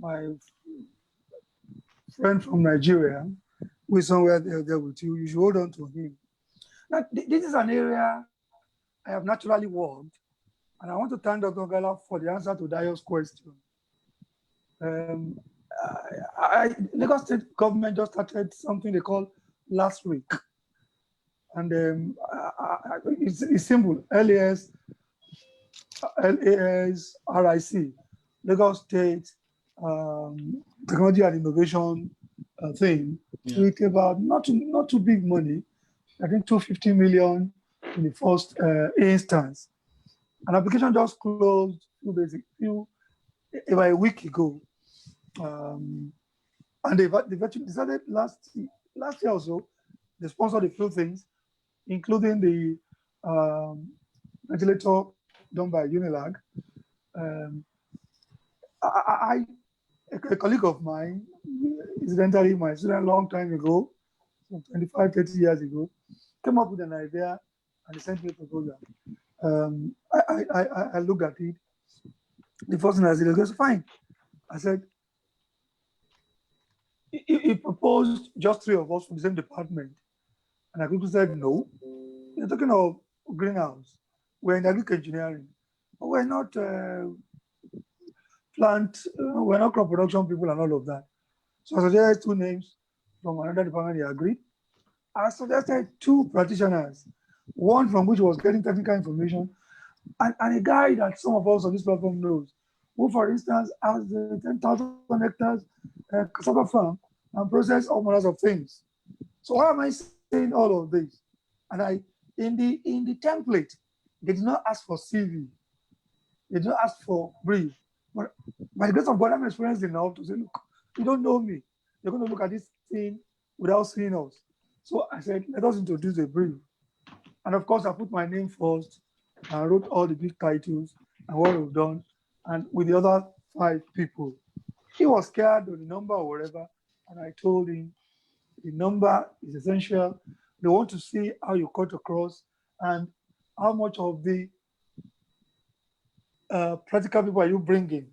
my friend from Nigeria, who is somewhere there with you. You should hold on to him. Now, this is an area I have naturally worked, and I want to thank Dr. Ngala for the answer to Dayo's question. Lagos State government just started something they call last week. And it's simple, LAS RIC, Lagos State Technology and Innovation thing, with about not too big money, I think 250 million in the first instance. An application just closed about a week ago. And they decided last year or so, they sponsored a few things, including the ventilator done by Unilag. A colleague of mine, incidentally my student a long time ago, 25, 30 years ago, came up with an idea and he sent me a proposal. I looked at it. The first thing I said, "It's fine." I said, he proposed just 3 of us from the same department. And I quickly said, no, you're talking of greenhouse. We're in agricultural engineering. But we're not we're not crop production people and all of that. So I suggested 2 names from another department, they agreed. I suggested 2 practitioners, one from which was getting technical information, and a guy that some of us on this platform knows, who, for instance, has the 10,000 hectares cassava farm and process all manners of things. So why am I saying all of this? And in the template, they did not ask for CV. They did not ask for brief. But by the grace of God, I'm experienced enough to say, look, you don't know me. You're going to look at this thing without seeing us. So I said, let us introduce a brief. And of course, I put my name first and wrote all the big titles and what we've done, and with the other 5 people. He was scared of the number or whatever, and I told him the number is essential. They want to see how you cut across and how much of the practical people are you bringing.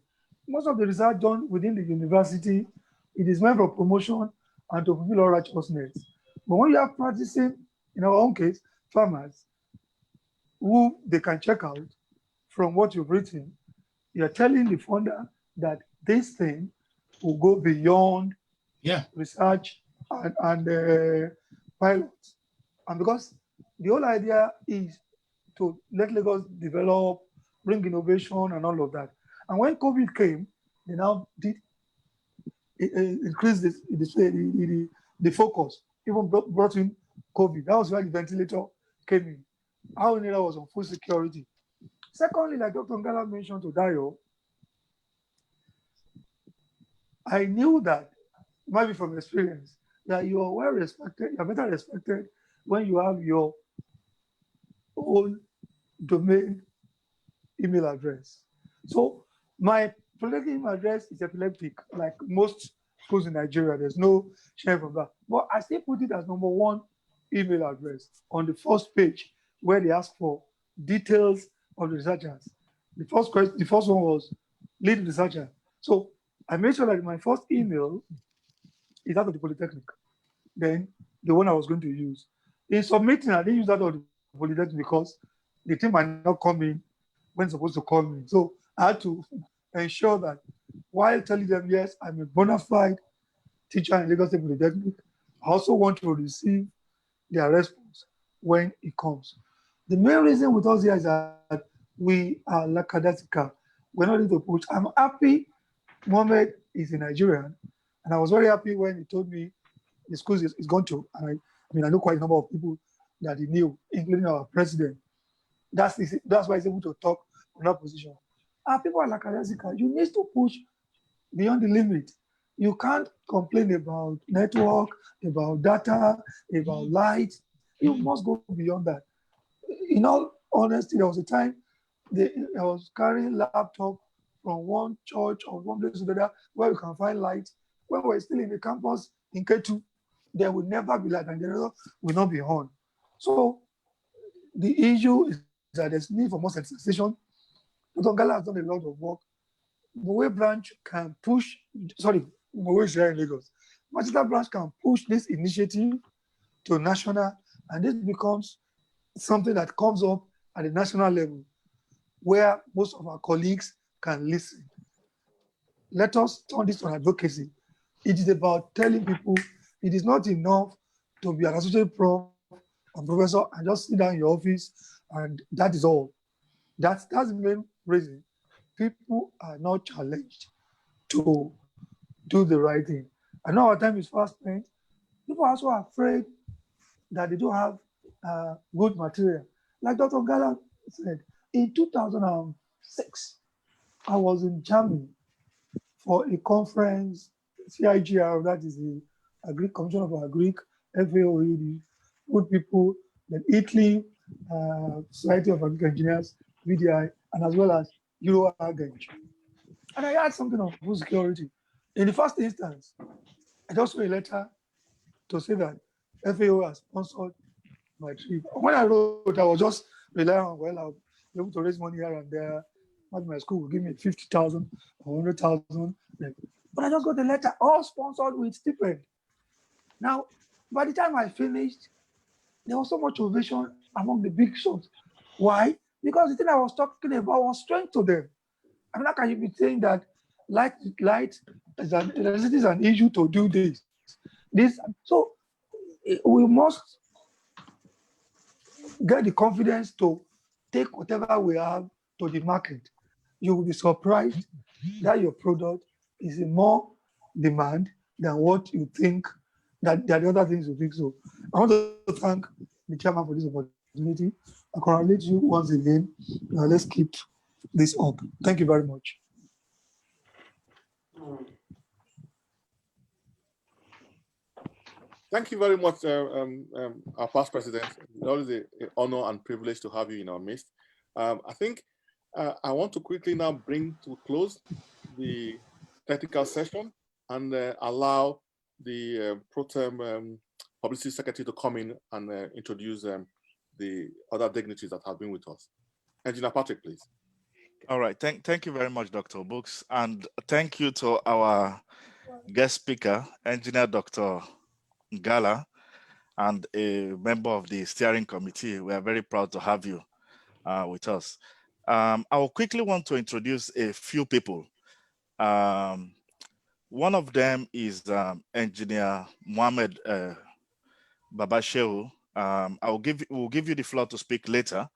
Most of the research done within the university, it is meant for promotion and to fulfill all righteousness. But when you are practicing, in our own case, farmers, who they can check out from what you've written, you're telling the funder that this thing will go beyond research and pilots. And because the whole idea is to let Lagos develop, bring innovation and all of that. And when COVID came, they now did increase the focus, even brought in COVID. That was why the ventilator came in. Our area was on food security. Secondly, like Dr. Ngala mentioned to Dayo, I knew that, maybe from experience, that you are well respected, you're better respected when you have your own domain email address. So my polytechnic email address is epileptic, like most schools in Nigeria. There's no share from that. But I still put it as #1 email address on the first page where they ask for details of the researchers. The first one was lead researcher. So I made sure that my first email is that of the Polytechnic. Then the one I was going to use. In submitting, I didn't use that of the Polytechnic because the team might not come in when it's supposed to come in. So I had to ensure that while telling them, yes, I'm a bona fide teacher in Lagos State Polytechnic, I also want to receive their response when it comes. The main reason with us here is that we are lackadaisical. We're not into push. I'm happy Mohammad is a Nigerian, and I was very happy when he told me the school is going to. And I know quite a number of people that he knew, including our president. That's why he's able to talk on that position. And people are lackadaisical. You need to push beyond the limit. You can't complain about network, about data, about light. You must go beyond that. In all honesty, there was a time I was carrying laptop from one church or one place to the other where we can find light. When we're still in the campus in K2, there will never be light and the generator will not be on. So the issue is that there's need for more sensitization. Dr. Ngala has done a lot of work. Mowe branch can push, Mowe is here in Lagos. Manchester branch can push this initiative to national, and this becomes something that comes up at the national level where most of our colleagues can listen. Let us turn this to an advocacy. It is about telling people it is not enough to be an associate prof or professor and just sit down in your office and that is all. That's the main reason people are not challenged to do the right thing. I know our time is fast spent. People are also afraid that they don't have good material. Like Dr. Ngala said, in 2006, I was in Germany for a conference, CIGR, that is the Greek Commission of Greek, FAO, the good people, then Italy, Society of Agric Engineers, VDI, and as well as Euro Agric. And I had something on food security. In the first instance, I just saw a letter to say that FAO has sponsored my trip. When I wrote, I was just relying on, well, I'll be able to raise money here and there. Maybe my school will give me 50,000 or 100,000. But I just got a letter, all sponsored with stipend. Now, by the time I finished, there was so much ovation among the big shots. Why? Because the thing I was talking about was strange to them. I mean, how can you be saying that light is an issue to do this? So we must get the confidence to take whatever we have to the market. You will be surprised that your product is in more demand than what you think that there are other things you think so. I want to thank the chairman for this opportunity. I congratulate you once again. Let's keep this up. Thank you very much. Thank you very much, our past president. It's always an honor and privilege to have you in our midst. I think I want to quickly now bring to close the technical session and allow the pro tem publicity secretary to come in and introduce the other dignitaries that have been with us. Engineer Patrick, please. All right. Thank you very much, Dr. Books. And thank you to our guest speaker, Engineer Dr. Ngala, and a member of the steering committee. We are very proud to have you with us. I will quickly want to introduce a few people. One of them is Engineer Mohammad Babashehu. We'll give you the floor to speak later,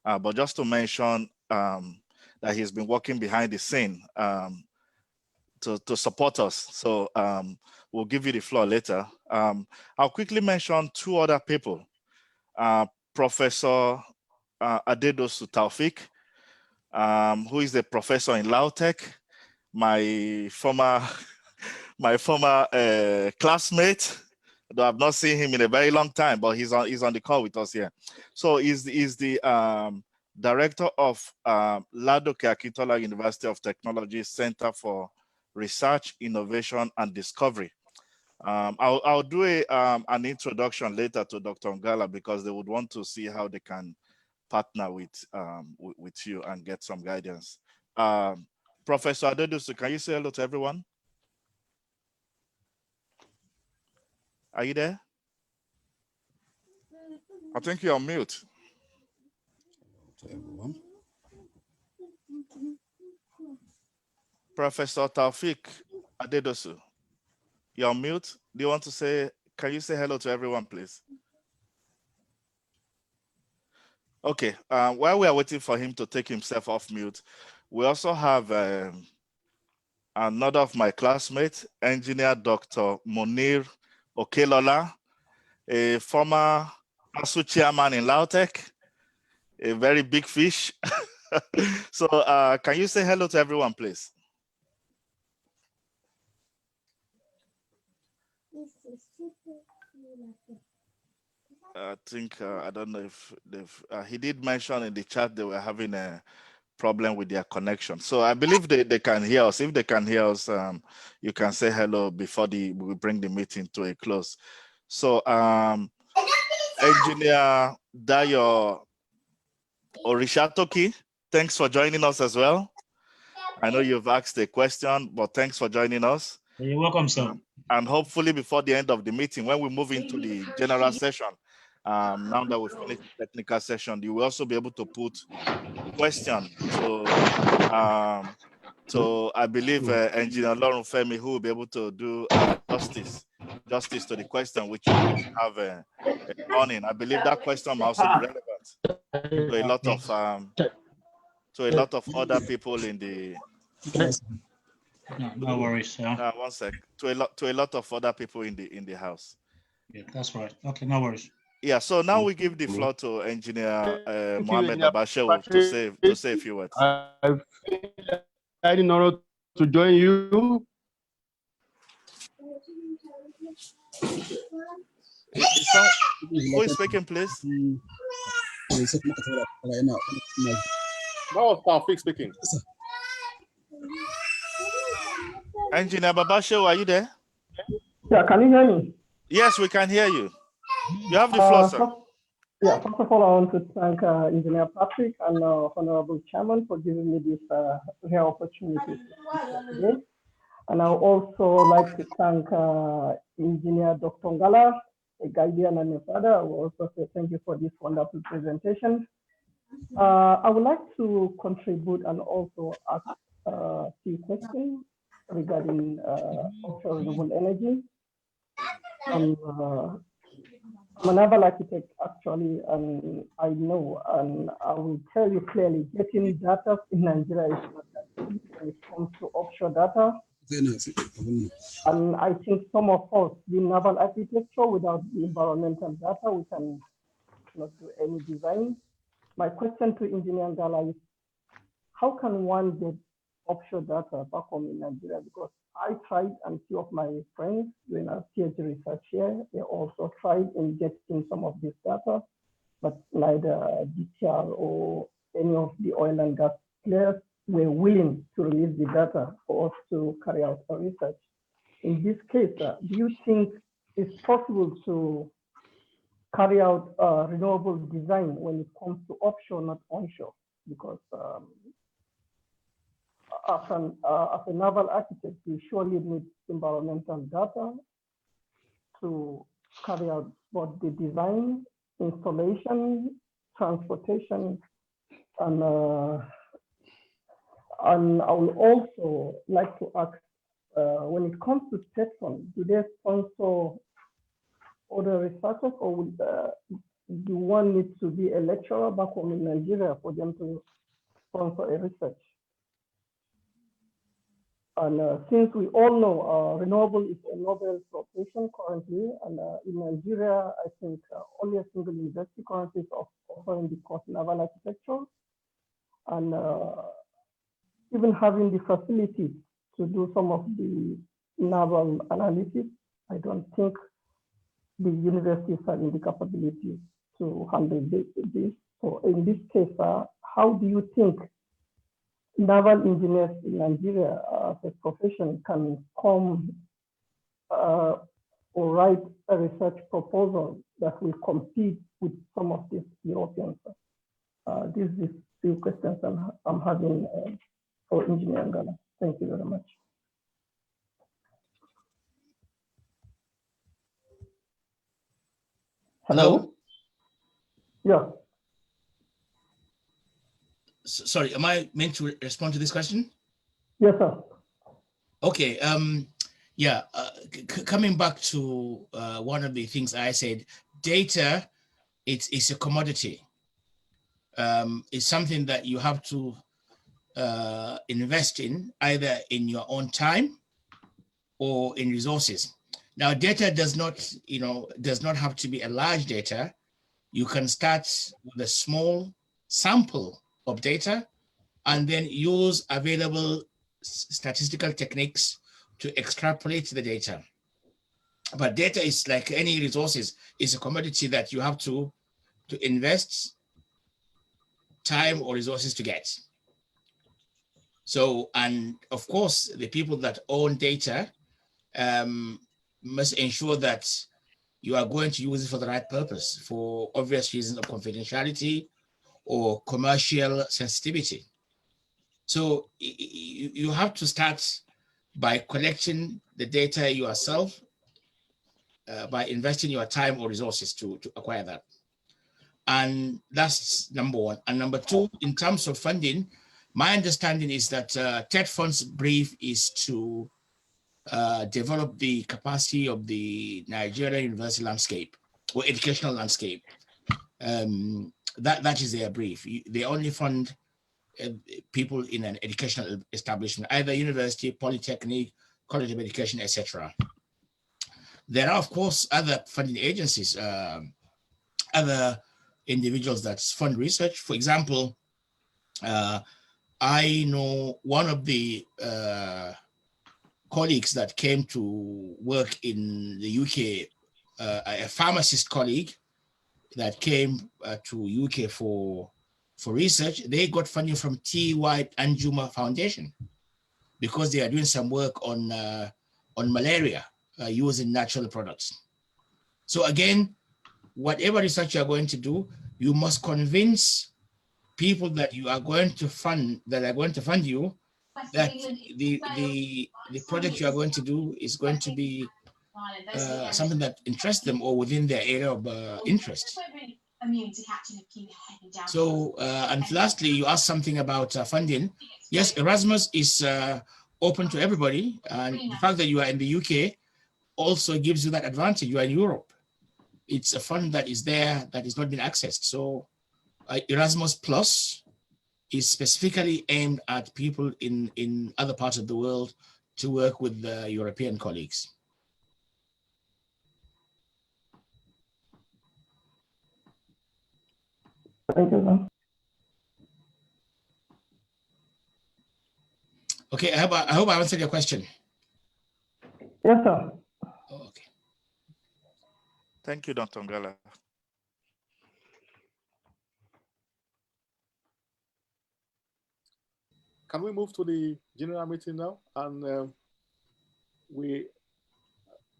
but just to mention that he's been working behind the scene to support us. So we'll give you the floor later. I'll quickly mention two other people. Professor Adedosu Taufik, who is a professor in Lautech, my former classmate though I've not seen him in a very long time, but he's on the call with us here. So he's the director of Ladoke Akintola University of Technology Center for Research, Innovation, and Discovery. I'll do an introduction later to Dr. Ngala because they would want to see how they can partner with you and get some guidance. Professor Adedusu, can you say hello to everyone? Are you there? I think you're on mute. To everyone. Professor Taufik Adedosu, you're on mute. Do you want to say, can you say hello to everyone, please? Okay, while we are waiting for him to take himself off mute, we also have another of my classmates, engineer Dr. Monir Okelola, a former ASU chairman in Lautech, a very big fish. So can you say hello to everyone, please? I think, I don't know if he did mention in the chat they were having a problem with their connection. So I believe they can hear us. If they can hear us, you can say hello before we bring the meeting to a close. So Engineer Dayo Orishatoki, thanks for joining us as well. I know you've asked a question, but thanks for joining us. You're welcome, sir. And hopefully before the end of the meeting, when we move into the general session, now that we've finished the technical session, you will also be able to put questions to I believe Engineer Lauren Femi, who will be able to do justice to the question which you have on. I believe that question might also be relevant to a lot of other people in the. No worries. Yeah. One sec. To a lot of other people in the house. Yeah, that's right. Okay, no worries. Yeah. So now we give the floor to Engineer Mohammad Abashew to say a few words. I did not to join you. Who is speaking, please? That was Taufik speaking. Engineer Babashew, are you there? Yeah, can you hear me? Yes, we can hear you. You have the floor, sir. First of all, I want to thank Engineer Patrick and Honorable Chairman for giving me this rare opportunity to speak today. And I would also like to thank Engineer Dr. Ngala, a guardian and a father. I will also say thank you for this wonderful presentation. I would like to contribute and also ask a few questions regarding offshore renewable energy. I'm a naval architect actually, and I know, and I will tell you clearly, getting data in Nigeria is not that easy when it comes to offshore data. And I think some of us, the naval architecture, without the environmental data, we can not do any design. My question to Engineer Ngala is, how can one get offshore data back home in Nigeria? Because I tried, and few of my friends doing a PhD research here, they also tried in getting some of this data, but neither DTR or any of the oil and gas players were willing to release the data for us to carry out our research. In this case, do you think it's possible to carry out renewable design when it comes to offshore, not onshore? Because as a naval architect, you surely need environmental data to carry out both the design, installation, transportation, and I would also like to ask, when it comes to TETFund, do they sponsor other researchers, or would do one need to be a lecturer back home in Nigeria for them to sponsor a research? And since we all know renewable is a novel profession currently, and in Nigeria, I think only a single university currently is offering the course naval architecture, and even having the facility to do some of the naval analysis, I don't think the universities having the capability to handle this. So in this case, how do you think naval engineers in Nigeria as a profession can come or write a research proposal that will compete with some of these Europeans? These are few questions I'm having for Engineer Ngala. Thank you very much. Hello? Yeah. Sorry, am I meant to respond to this question? Yes, sir. Okay. Yeah. Coming back to one of the things I said, data, it's a commodity. It's something that you have to invest in, either in your own time or in resources. Now, data does not have to be a large data. You can start with a small sample of data and then use available statistical techniques to extrapolate the data. But data is like any resources, it's a commodity that you have to invest time or resources to get. So, and of course, the people that own data must ensure that you are going to use it for the right purpose, for obvious reasons of confidentiality or commercial sensitivity. So you have to start by collecting the data yourself, by investing your time or resources to acquire that. And that's number one. And number two, in terms of funding, my understanding is that TED Fund's brief is to develop the capacity of the Nigerian university landscape or educational landscape. That is their brief. They only fund people in an educational establishment, either university, polytechnic, college of education, etc. There are, of course, other funding agencies, other individuals that fund research. For example, I know one of the colleagues that came to work in the UK, a pharmacist colleague that came to UK for research. They got funding from T.Y. Anjuma Foundation because they are doing some work on malaria using natural products. So again, whatever research you are going to do, you must convince people that you are going to fund, that are going to fund you, that the project you are going to do is going to be something that interests them or within their area of interest. So, and lastly, you asked something about funding. Yes, Erasmus is open to everybody. And the fact that you are in the UK also gives you that advantage. You are in Europe. It's a fund that is there that is not being accessed. So Erasmus Plus is specifically aimed at people in other parts of the world to work with the European colleagues. Thank you, sir. Okay, I hope I answered your question. Yes, sir. Okay. Thank you, Dr. Ngala. Can we move to the general meeting now? And we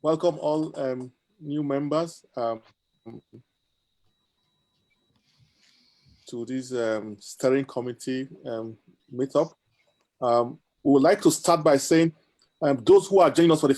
welcome all new members to this steering committee meetup. We would like to start by saying those who are joining us for the